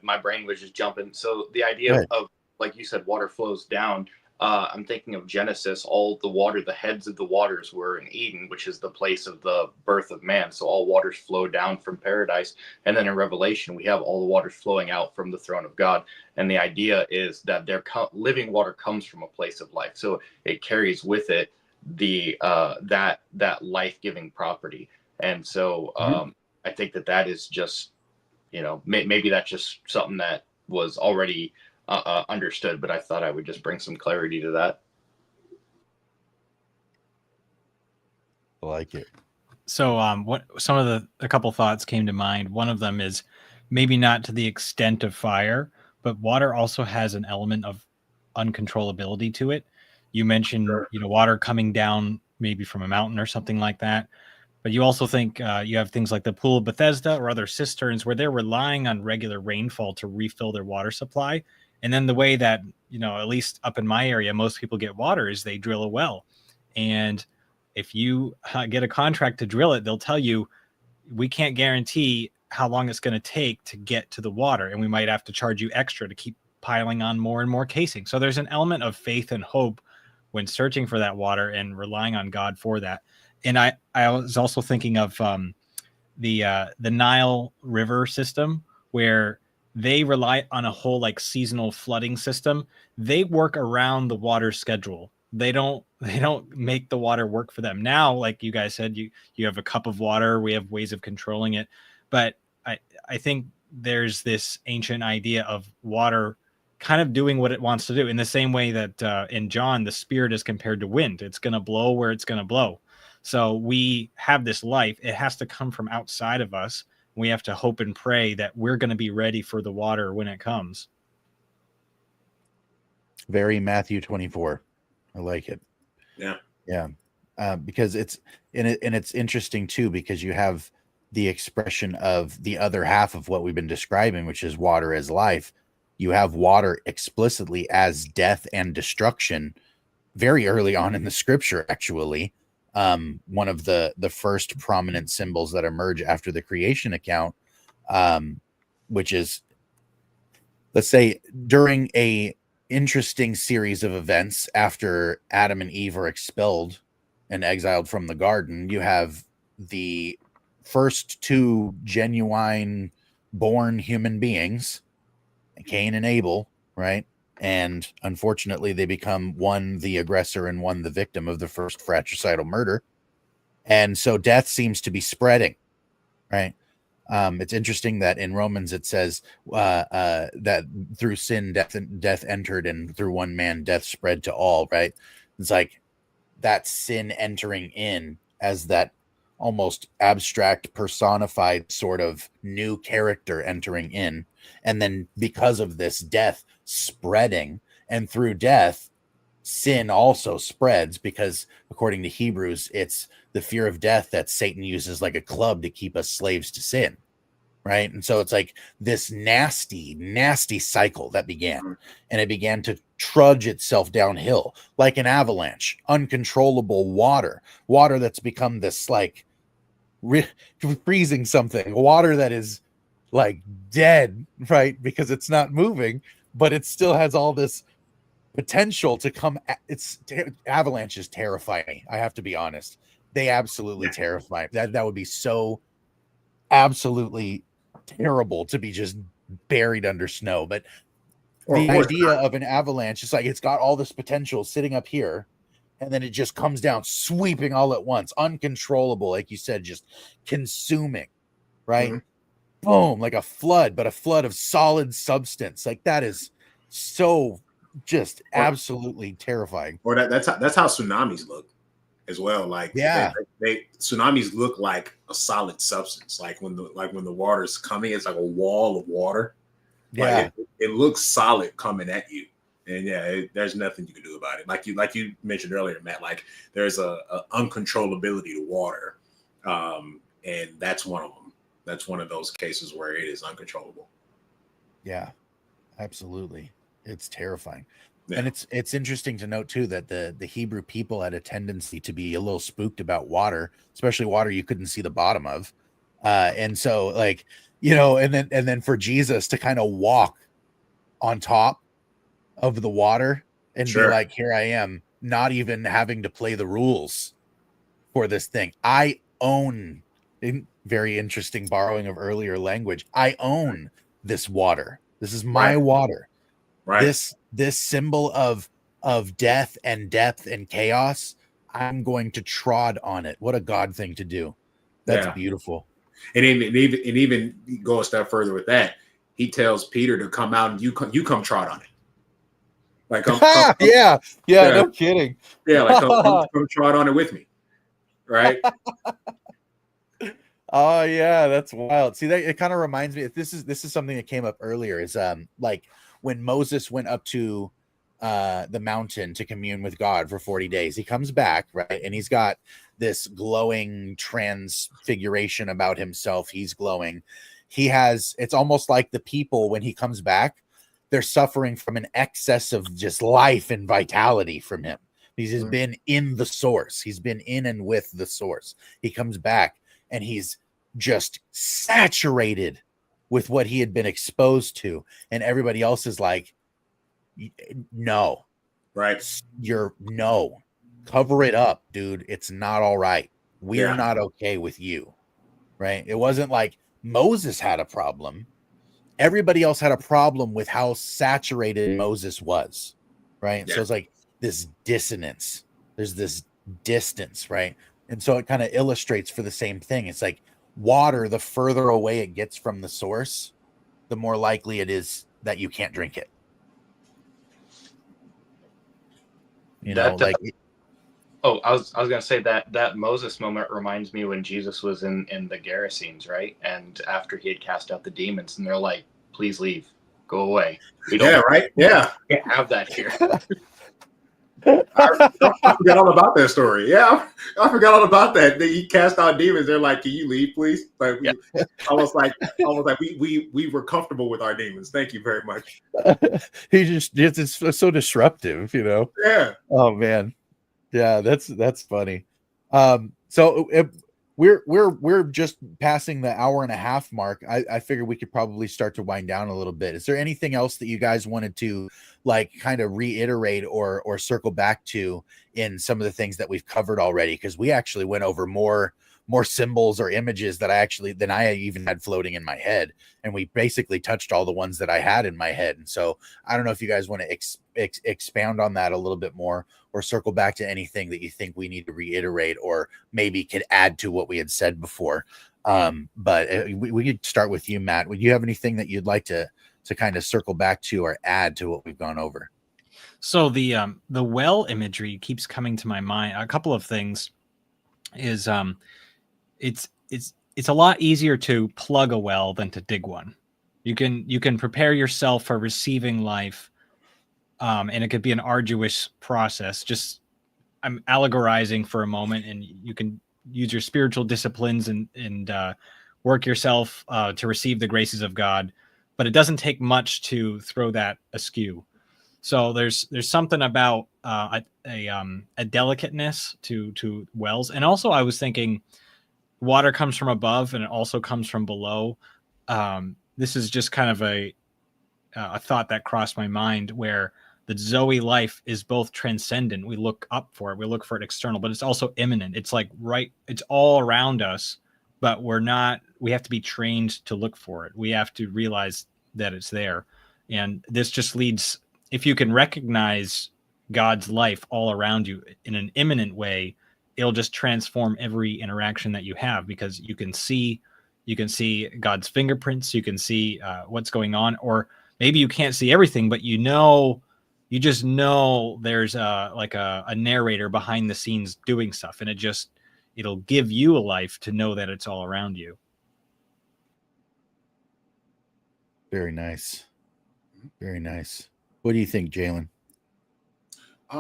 My brain was just jumping. So the idea of, like you said, water flows down. I'm thinking of Genesis. All the water, the heads of the waters were in Eden, which is the place of the birth of man. So all waters flow down from paradise. And then in Revelation, we have all the waters flowing out from the throne of God. And the idea is that living water comes from a place of life. So it carries with it the that life-giving property. And so I think that is just, you know, maybe that's just something that was already understood, but I thought I would just bring some clarity to that. I like it. So a couple thoughts came to mind. One of them is maybe not to the extent of fire, but water also has an element of uncontrollability to it. You mentioned, you know, water coming down maybe from a mountain or something like that. But you also think you have things like the Pool of Bethesda or other cisterns where they're relying on regular rainfall to refill their water supply. And then the way that, you know, at least up in my area, most people get water is they drill a well. And if you get a contract to drill it, they'll tell you, we can't guarantee how long it's going to take to get to the water. And we might have to charge you extra to keep piling on more and more casing. So there's an element of faith and hope when searching for that water and relying on God for that. And I was also thinking of the Nile River system, where they rely on a whole like seasonal flooding system. They work around the water schedule. They don't make the water work for them. Now, like you guys said, you have a cup of water. We have ways of controlling it. But I think there's this ancient idea of water kind of doing what it wants to do, in the same way that in John, the Spirit is compared to wind. It's going to blow where it's going to blow. So we have this life. It has to come from outside of us. We have to hope and pray that we're going to be ready for the water when it comes. Very Matthew 24. I like it. Yeah. Yeah. Because it's interesting too, because you have the expression of the other half of what we've been describing, which is water as life. You have water explicitly as death and destruction very early on in the scripture, actually. One of the first prominent symbols that emerge after the creation account, which is, let's say, during a interesting series of events after Adam and Eve are expelled and exiled from the garden, you have the first two genuine born human beings, Cain and Abel, right? And unfortunately, they become one the aggressor and one the victim of the first fratricidal murder. And so death seems to be spreading, right? It's interesting that in Romans it says that through sin death entered, and through one man death spread to all, right? It's like that sin entering in as that almost abstract personified sort of new character entering in. And then because of this, death spreading, and through death, sin also spreads, because according to Hebrews, it's the fear of death that Satan uses like a club to keep us slaves to sin, right? And so it's like this nasty cycle that began, and it began to trudge itself downhill like an avalanche, uncontrollable water that's become this like freezing something, water that is like dead, right? Because it's not moving, but it still has all this potential to come. Avalanche is terrifying. I have to be honest. They absolutely terrify. That would be so absolutely terrible to be just buried under snow. But the idea of an avalanche is like it's got all this potential sitting up here, and then it just comes down sweeping all at once, uncontrollable, like you said, just consuming, right? Boom, like a flood, but a flood of solid substance. Like that is so just absolutely terrifying. Or that's how tsunamis look as well. Like they tsunamis look like a solid substance. Like when the water's coming, it's like a wall of water. Yeah, like it looks solid coming at you, and there's nothing you can do about it. Like you mentioned earlier, Matt. Like there's a uncontrollability to water, and that's one of them. That's one of those cases where it is uncontrollable. Yeah, absolutely. It's terrifying. Yeah. And it's interesting to note too that the Hebrew people had a tendency to be a little spooked about water, especially water you couldn't see the bottom of. And so like, and then for Jesus to kind of walk on top of the water and be like, here I am, not even having to play the rules for this thing. I own, very interesting borrowing of earlier language, I own this water. This is my water. Right. This symbol of death and depth and chaos, I'm going to trod on it. What a God thing to do. That's beautiful. And even go a step further with that. He tells Peter to come out and you come trot on it. Like come, yeah, no kidding. Yeah, like come trot on it with me. Right? Oh yeah, that's wild. See, that it kind of reminds me. This is something that came up earlier. Is like when Moses went up to the mountain to commune with God for 40 days. He comes back, right, and he's got this glowing transfiguration about himself. He's glowing. It's almost like the people when he comes back, they're suffering from an excess of just life and vitality from him. He's been in the source. He's been in and with the source. He comes back and he's just saturated with what he had been exposed to. And everybody else is like, no, right. Cover it up, dude. It's not all right. We're not okay with you. Right. It wasn't like Moses had a problem. Everybody else had a problem with how saturated Moses was. Right. Yeah. So it's like this dissonance. There's this distance. Right. And so it kind of illustrates for the same thing. It's like water, the further away it gets from the source, the more likely it is that you can't drink it. I was gonna say that Moses moment reminds me when Jesus was in the Gerasenes, right? And after he had cast out the demons, and they're like, "Please leave, go away." We don't have that here. I forgot all about that story. Yeah, I forgot all about that. He cast out demons. They're like, "Can you leave, please?" Like, almost like we were comfortable with our demons. Thank you very much. It's so disruptive, Yeah. Oh man. Yeah, that's funny. So we're just passing the hour and a half mark. I figured we could probably start to wind down a little bit. Is there anything else that you guys wanted to like kind of reiterate or circle back to in some of the things that we've covered already? Because we actually went over more symbols or images than I even had floating in my head, and we basically touched all the ones that I had in my head. And so I don't know if you guys want to expound on that a little bit more, or circle back to anything that you think we need to reiterate, or maybe could add to what we had said before. But we could start with you, Matt. Would you have anything that you'd like to kind of circle back to or add to what we've gone over? So the well imagery keeps coming to my mind. A couple of things is it's a lot easier to plug a well than to dig one. You can prepare yourself for receiving life, and it could be an arduous process. Just I'm allegorizing for a moment, and you can use your spiritual disciplines and work yourself to receive the graces of God, but it doesn't take much to throw that askew. So there's something about a delicateness to wells. And also I was thinking water comes from above and it also comes from below. This is just kind of a thought that crossed my mind, where the Zoe life is both transcendent. We look up for it. We look for it external, but it's also immanent. It's like, it's all around us, but we have to be trained to look for it. We have to realize that it's there. And this just leads, if you can recognize God's life all around you in an imminent way, it'll just transform every interaction that you have, because you can see God's fingerprints, you can see what's going on, or maybe you can't see everything, but you just know there's a narrator behind the scenes doing stuff, and it'll give you a life to know that it's all around you. Very nice. Very nice. What do you think, Jalen? I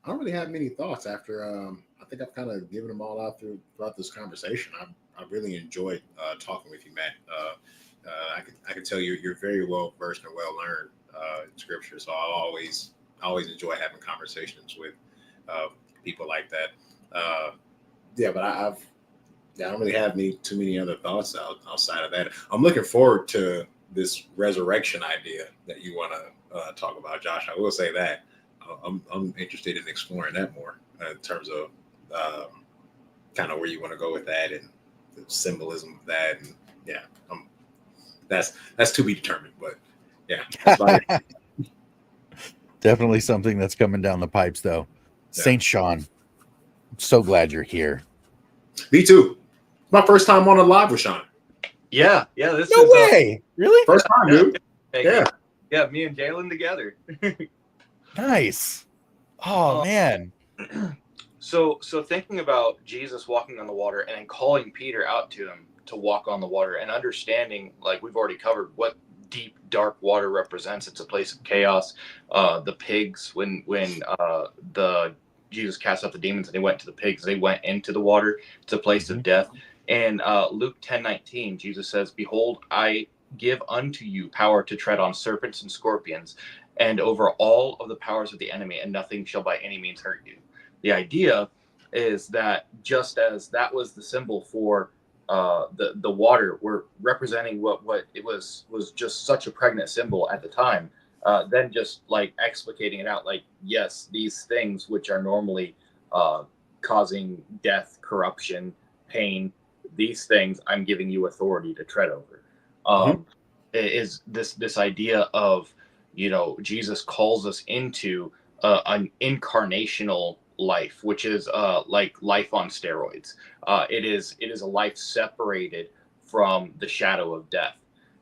don't really have many thoughts after. I think I've kind of given them all out throughout this conversation. I really enjoyed talking with you, Matt. I can tell you're very well versed and well learned in scripture. So I always enjoy having conversations with people like that. But I don't really have too many other thoughts outside of that. I'm looking forward to this resurrection idea that you want to talk about, Josh. I will say that I'm interested in exploring that more in terms of kind of where you want to go with that and the symbolism of that. And yeah, that's to be determined. But yeah, that's about it. Definitely something that's coming down the pipes, though. Yeah. Saint Sean, I'm so glad you're here. Me too. It's my first time on a live with Sean. Yeah. This no way. Really? First time, dude. Yeah. Me and Jalen together. Nice. Oh man. So thinking about Jesus walking on the water and then calling Peter out to him to walk on the water, and understanding, like we've already covered, what deep dark water represents. It's a place of chaos. The pigs, when Jesus cast out the demons and they went to the pigs, they went into the water. It's a place of death. And Luke 10:19, Jesus says, "Behold, I give unto you power to tread on serpents and scorpions, and over all of the powers of the enemy, and nothing shall by any means hurt you." The idea is that just as that was the symbol for the water, we're representing what it was just such a pregnant symbol at the time. Then just like explicating it out, like, yes, these things which are normally causing death, corruption, pain, these things I'm giving you authority to tread over. Is this idea of, Jesus calls us into an incarnational life, which is like life on steroids. It is a life separated from the shadow of death.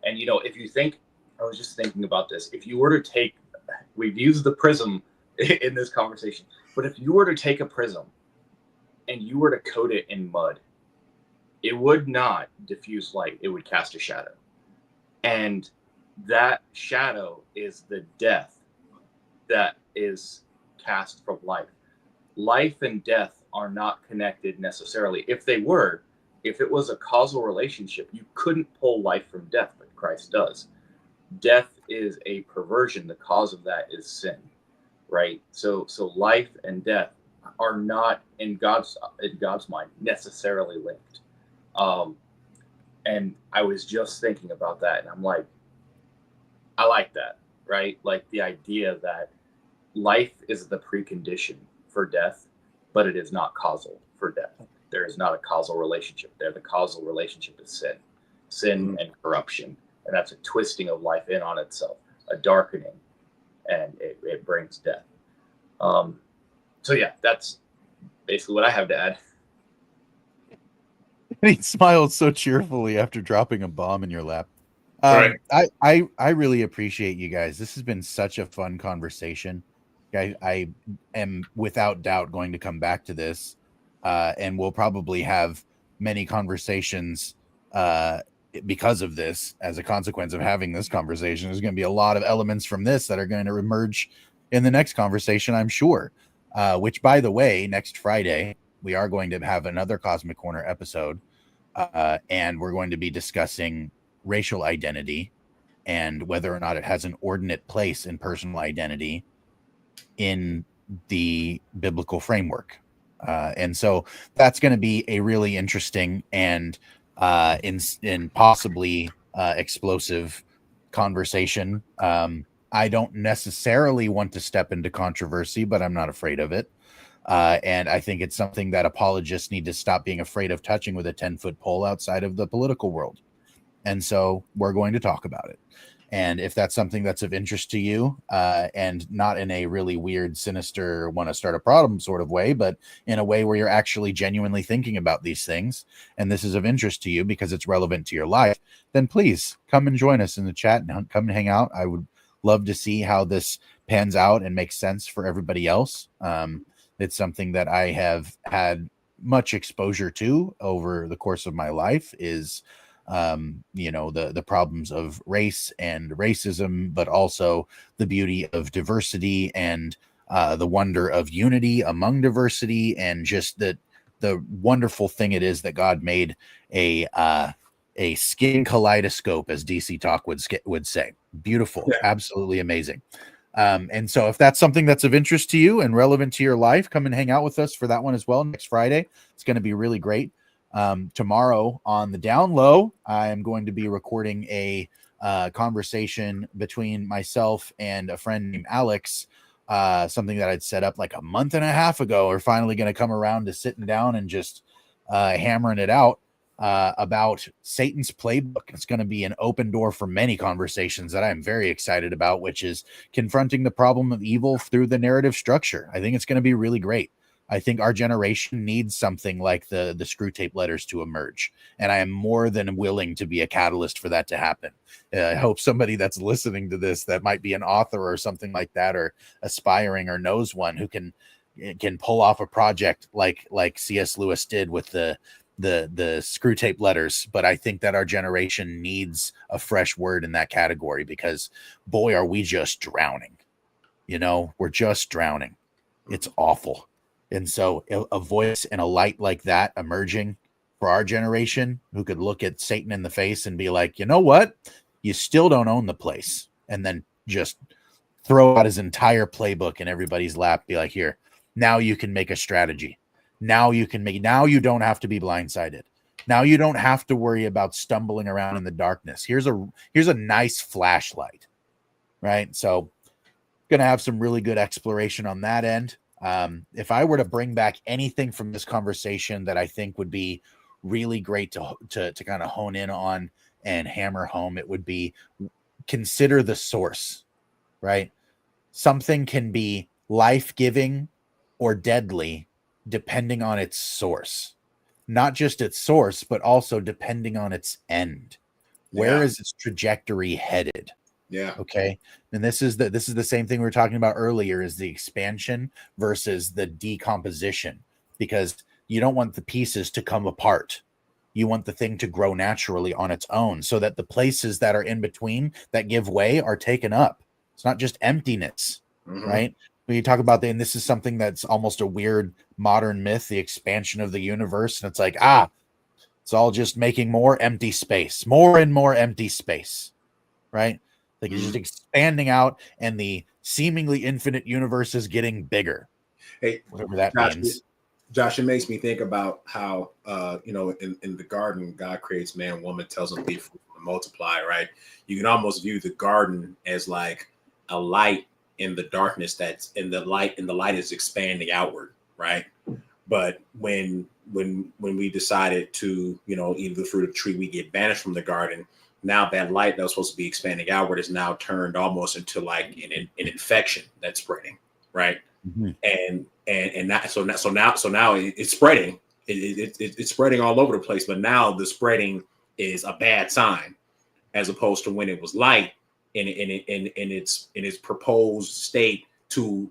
And if you think, I was just thinking about this, if you were to take, we've used the prism in this conversation, but if you were to take a prism and you were to coat it in mud, it would not diffuse light, it would cast a shadow. And that shadow is the death that is cast from life. Life and death are not connected necessarily. If they were, if it was a causal relationship, you couldn't pull life from death, but Christ does. Death is a perversion. The cause of that is sin, right? So life and death are not in God's mind necessarily linked. And I was just thinking about that, and I'm like, I like that, right? Like the idea that life is the precondition for death, but it is not causal for death. There is not a causal relationship there. The causal relationship is sin and corruption. And that's a twisting of life in on itself, a darkening, and it brings death. So yeah, that's basically what I have to add. And he smiled so cheerfully after dropping a bomb in your lap. Right. I really appreciate you guys. This has been such a fun conversation. I am without doubt going to come back to this, and we'll probably have many conversations because of this. As a consequence of having this conversation, there's going to be a lot of elements from this that are going to emerge in the next conversation, I'm sure. Which, by the way, next Friday, we are going to have another Cosmic Corner episode, and we're going to be discussing racial identity and whether or not it has an ordinate place in personal identity in the biblical framework. And so that's going to be a really interesting and in possibly explosive conversation. I don't necessarily want to step into controversy, but I'm not afraid of it. And I think it's something that apologists need to stop being afraid of touching with a 10-foot pole outside of the political world. And so we're going to talk about it. And if that's something that's of interest to you, and not in a really weird, sinister, want to start a problem sort of way, but in a way where you're actually genuinely thinking about these things, and this is of interest to you because it's relevant to your life, then please come and join us in the chat and come and hang out. I would love to see how this pans out and makes sense for everybody else. It's something that I have had much exposure to over the course of my life, is the problems of race and racism, but also the beauty of diversity and the wonder of unity among diversity, and just the wonderful thing it is that God made a skin kaleidoscope, as DC Talk would say. Beautiful, yeah. Absolutely amazing. And so if that's something that's of interest to you and relevant to your life, come and hang out with us for that one as well next Friday. It's going to be really great. Tomorrow on the down low, I am going to be recording a conversation between myself and a friend named Alex, something that I'd set up like a month and a half ago. We're finally going to come around to sitting down and just hammering it out about Satan's playbook. It's going to be an open door for many conversations that I'm very excited about, which is confronting the problem of evil through the narrative structure. I think it's going to be really great. I think our generation needs something like the Screw Tape Letters to emerge, and I am more than willing to be a catalyst for that to happen. I hope somebody that's listening to this that might be an author or something like that, or aspiring, or knows one who can pull off a project like C.S. Lewis did with the Screw Tape Letters. But I think that our generation needs a fresh word in that category, because boy, are we just drowning. We're just drowning. It's awful. And so a voice and a light like that emerging for our generation, who could look at Satan in the face and be like, you know what? You still don't own the place. And then just throw out his entire playbook in everybody's lap. Be like, here, now you can make a strategy. Now you don't have to be blindsided. Now you don't have to worry about stumbling around in the darkness. Here's a nice flashlight, right? So going to have some really good exploration on that end. If I were to bring back anything from this conversation that I think would be really great to kind of hone in on and hammer home, it would be consider the source, right? Something can be life-giving or deadly depending on its source. Not just its source, but also depending on its end. Where is its trajectory headed? Yeah. Okay. And this is the same thing we were talking about earlier, is the expansion versus the decomposition, because you don't want the pieces to come apart. You want the thing to grow naturally on its own, so that the places that are in between that give way are taken up. It's not just emptiness, right? When you talk about and this is something that's almost a weird modern myth, the expansion of the universe. And it's like, it's all just making more empty space, more and more empty space, right? Like it's just expanding out, and the seemingly infinite universe is getting bigger. Hey, whatever that means. Josh, it makes me think about how, in the garden, God creates man and woman, tells them to be fruitful and multiply, right? You can almost view the garden as like a light in the darkness and the light is expanding outward, right? But when we decided to, eat the fruit of the tree, we get banished from the garden. Now that light that was supposed to be expanding outward is now turned almost into like an infection that's spreading, right? And so now it's spreading. It's spreading all over the place. But now the spreading is a bad sign, as opposed to when it was light in its proposed state to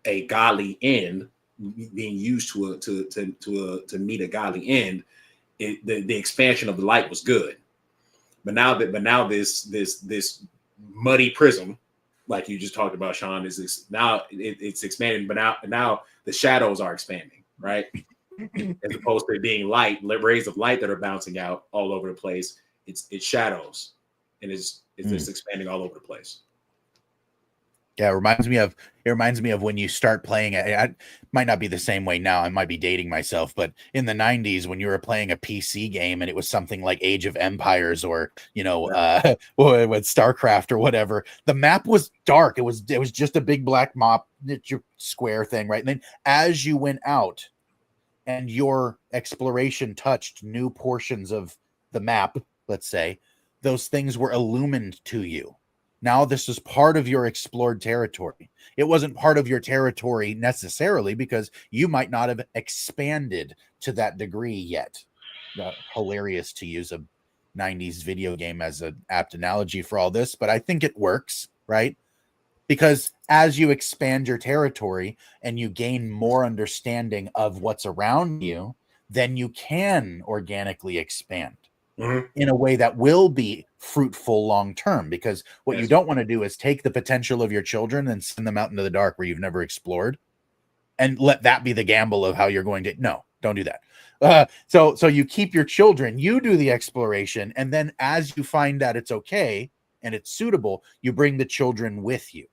a godly end, being used to meet a godly end. The expansion of the light was good. But now this muddy prism, like you just talked about, Sean, it's expanding. But now the shadows are expanding, right? As opposed to it being rays of light that are bouncing out all over the place. It's shadows, and it's just expanding all over the place. Yeah, it reminds me of when you start playing it might not be the same way now. I might be dating myself, but in the 90s, when you were playing a PC game and it was something like Age of Empires or, with StarCraft or whatever, the map was dark. It was just a big black square thing, right? And then as you went out and your exploration touched new portions of the map, let's say, those things were illumined to you. Now this is part of your explored territory. It wasn't part of your territory necessarily because you might not have expanded to that degree yet. Hilarious to use a 90s video game as an apt analogy for all this, but I think it works, right? Because as you expand your territory and you gain more understanding of what's around you, then you can organically expand in a way that will be fruitful long term. Because what you don't want to do is take the potential of your children and send them out into the dark where you've never explored and let that be the gamble of how you're going to. No, don't do that. So you keep your children, you do the exploration, and then as you find that it's okay and it's suitable, you bring the children with you.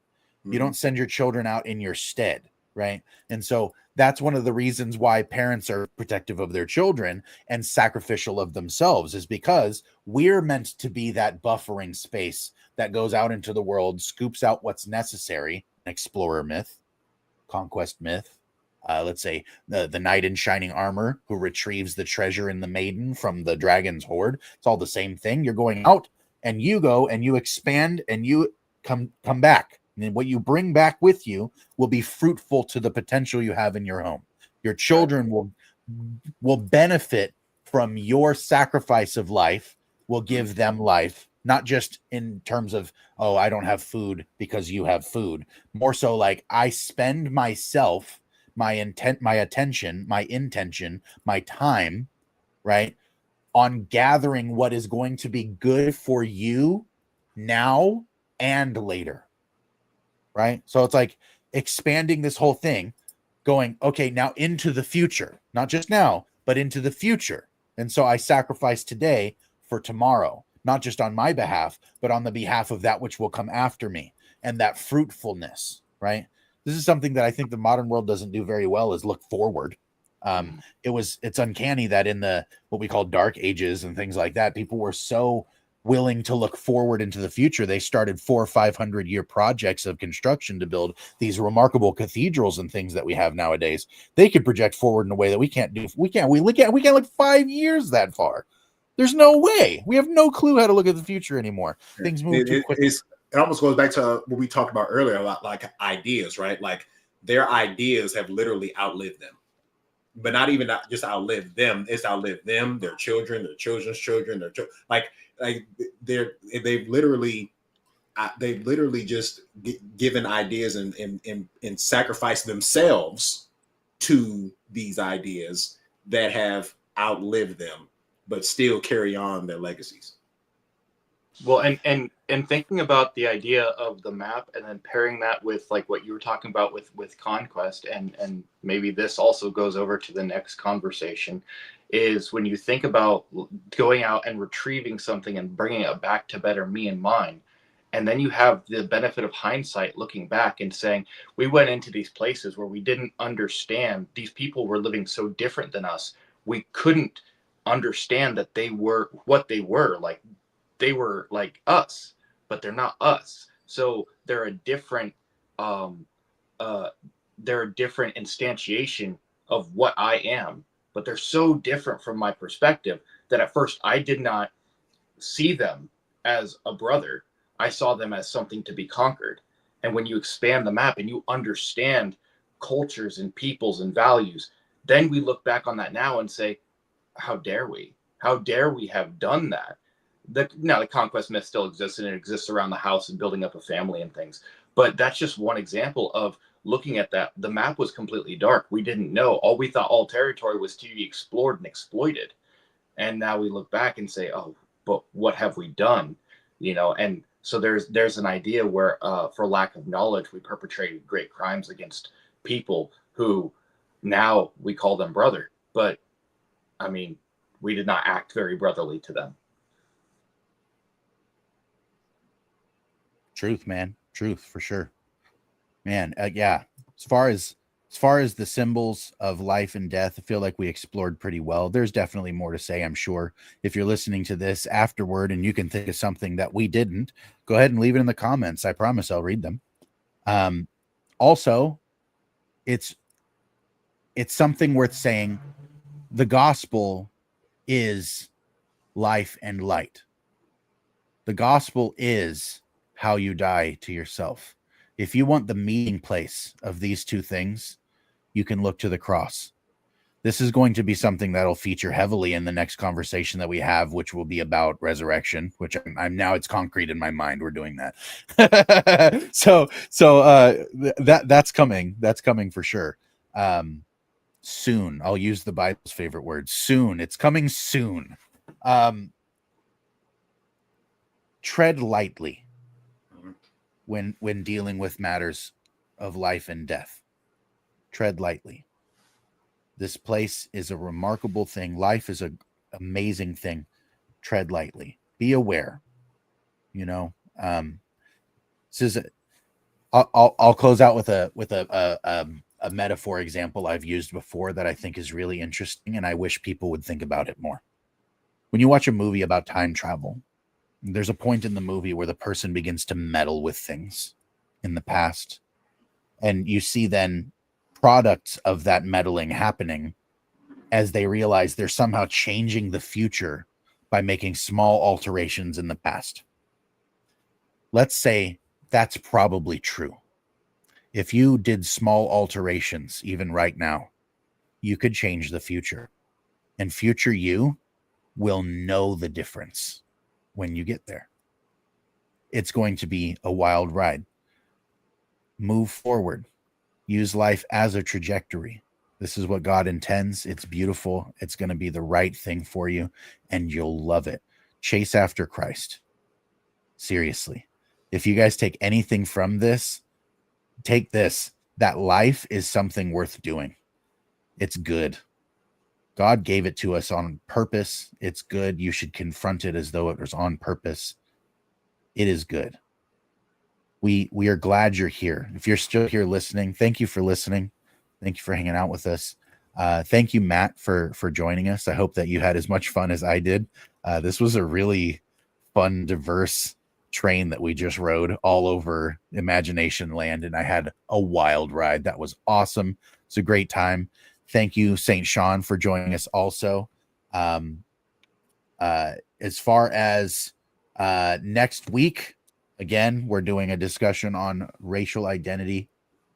You don't send your children out in your stead, right? And so that's one of the reasons why parents are protective of their children and sacrificial of themselves, is because we're meant to be that buffering space that goes out into the world, scoops out what's necessary. Explorer myth, conquest myth. Let's say the knight in shining armor who retrieves the treasure in the maiden from the dragon's hoard. It's all the same thing. You're going out and you go and you expand and you come back. And what you bring back with you will be fruitful to the potential you have in your home. Your children will benefit from your sacrifice of life, will give them life, not just in terms of, oh, I don't have food because you have food. More so like I spend myself, my intent, my attention, my intention, my time, right, on gathering what is going to be good for you now and later. Right. So it's like expanding this whole thing, going, okay, now into the future, not just now, but into the future. And so I sacrifice today for tomorrow, not just on my behalf, but on the behalf of that which will come after me, and that fruitfulness. Right. This is something that I think the modern world doesn't do very well, is look forward. It's uncanny that in the what we call dark ages and things like that, people were so willing to look forward into the future. They started 400 or 500 year projects of construction to build these remarkable cathedrals and things that we have nowadays. They could project forward in a way that we can't do. We can't look 5 years that far. There's no way. We have no clue how to look at the future anymore. Things move too quickly. It almost goes back to what we talked about earlier about like ideas, right? Like their ideas have literally outlived them. But not even just outlive them, it's outlived them, their children, their children's children, like they've literally just given ideas and sacrificed themselves to these ideas that have outlived them, but still carry on their legacies. Well, and thinking about the idea of the map and then pairing that with like what you were talking about with conquest, and maybe this also goes over to the next conversation, is when you think about going out and retrieving something and bringing it back to better me and mine, and then you have the benefit of hindsight looking back and saying, we went into these places where we didn't understand, these people were living so different than us, we couldn't understand that they were what they were like. They were like us, but they're not us. So they're a different instantiation of what I am, but they're so different from my perspective that at first I did not see them as a brother. I saw them as something to be conquered. And when you expand the map and you understand cultures and peoples and values, then we look back on that now and say, how dare we? How dare we have done that? The conquest myth still exists, and it exists around the house and building up a family and things. But that's just one example of looking at that. The map was completely dark. We didn't know. All we thought all territory was to be explored and exploited. And now we look back and say, oh, but what have we done? And so there's an idea where for lack of knowledge, we perpetrated great crimes against people who now we call them brother. But I mean, we did not act very brotherly to them. Truth, man. Truth for sure, man. Yeah. As far as the symbols of life and death, I feel like we explored pretty well. There's definitely more to say, I'm sure. If you're listening to this afterward and you can think of something that we didn't, go ahead and leave it in the comments. I promise I'll read them. Also, it's something worth saying. The gospel is life and light. The gospel is how you die to yourself. If you want the meeting place of these two things, you can look to the cross. This is going to be something that'll feature heavily in the next conversation that we have, which will be about resurrection, which I'm now it's concrete in my mind. We're doing that. so that's coming. That's coming for sure. Soon. I'll use the Bible's favorite word. Soon. It's coming soon. Tread lightly when dealing with matters of life and death. Tread lightly. This place is a remarkable thing. Life is an amazing thing. Tread lightly. Be aware. You know, this is. I'll close out with a metaphor example I've used before that I think is really interesting, and I wish people would think about it more. When you watch a movie about time travel, there's a point in the movie where the person begins to meddle with things in the past, and you see then products of that meddling happening as they realize they're somehow changing the future by making small alterations in the past. Let's say that's probably true. If you did small alterations, even right now, you could change the future. And future you will know the difference when you get there. It's going to be a wild ride. Move forward. Use life as a trajectory. This is what God intends. It's beautiful. It's going to be the right thing for you, and you'll love it. Chase after Christ. Seriously. If you guys take anything from this, take this. That life is something worth doing. It's good. God gave it to us on purpose. It's good. You should confront it as though it was on purpose. It is good. We are glad you're here. If you're still here listening, thank you for listening. Thank you for hanging out with us. Thank you, Matt, for joining us. I hope that you had as much fun as I did. This was a really fun, diverse train that we just rode all over Imagination Land, and I had a wild ride. That was awesome. It's a great time. Thank you, St. Sean, for joining us also. As far as next week, again, we're doing a discussion on racial identity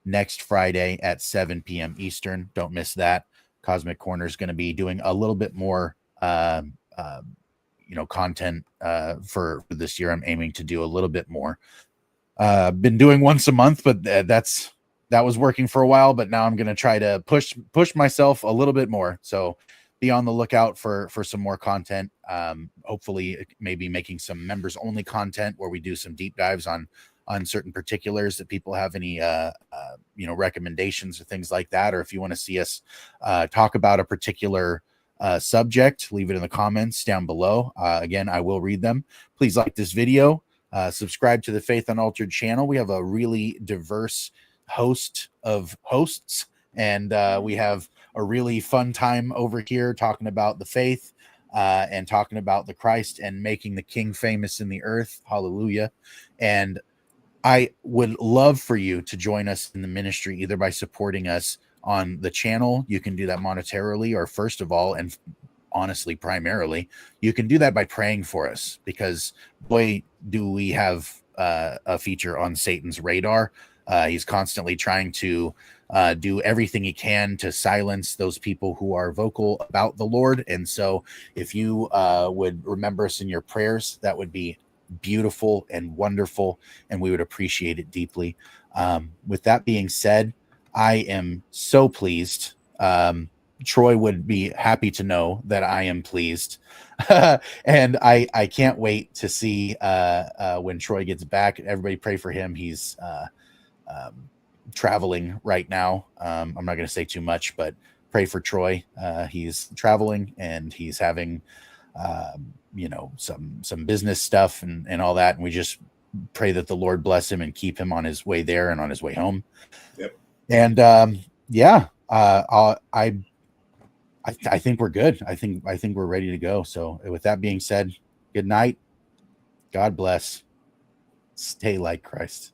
next Friday at 7 p.m. Eastern. Don't miss that. Cosmic Corner is going to be doing a little bit more content for this year. I'm aiming to do a little bit more. Been doing once a month, but that was working for a while, but now I'm going to try to push myself a little bit more. So be on the lookout for some more content. Hopefully maybe making some members only content where we do some deep dives on certain particulars that people have any recommendations or things like that. Or if you want to see us talk about a particular subject, leave it in the comments down below. Again, I will read them. Please like this video, subscribe to the Faith Unaltered channel. We have a really diverse host of hosts, and we have a really fun time over here talking about the faith and talking about the Christ and making the King famous in the earth. Hallelujah. And I would love for you to join us in the ministry, either by supporting us on the channel. You can do that monetarily, or first of all, and honestly, primarily, you can do that by praying for us, because boy, do we have a feature on Satan's radar. He's constantly trying to do everything he can to silence those people who are vocal about the Lord. And so if you would remember us in your prayers, that would be beautiful and wonderful, and we would appreciate it deeply. With that being said, I am so pleased. Troy would be happy to know that I am pleased. And I can't wait to see when Troy gets back. Everybody pray for him. He's traveling right now. I'm not going to say too much, but pray for Troy. He's traveling and he's having some business stuff and all that, and we just pray that the Lord bless him and keep him on his way there and on his way home. Yep. And I think we're good. I think we're ready to go. So with that being said, good night. God bless. Stay like Christ.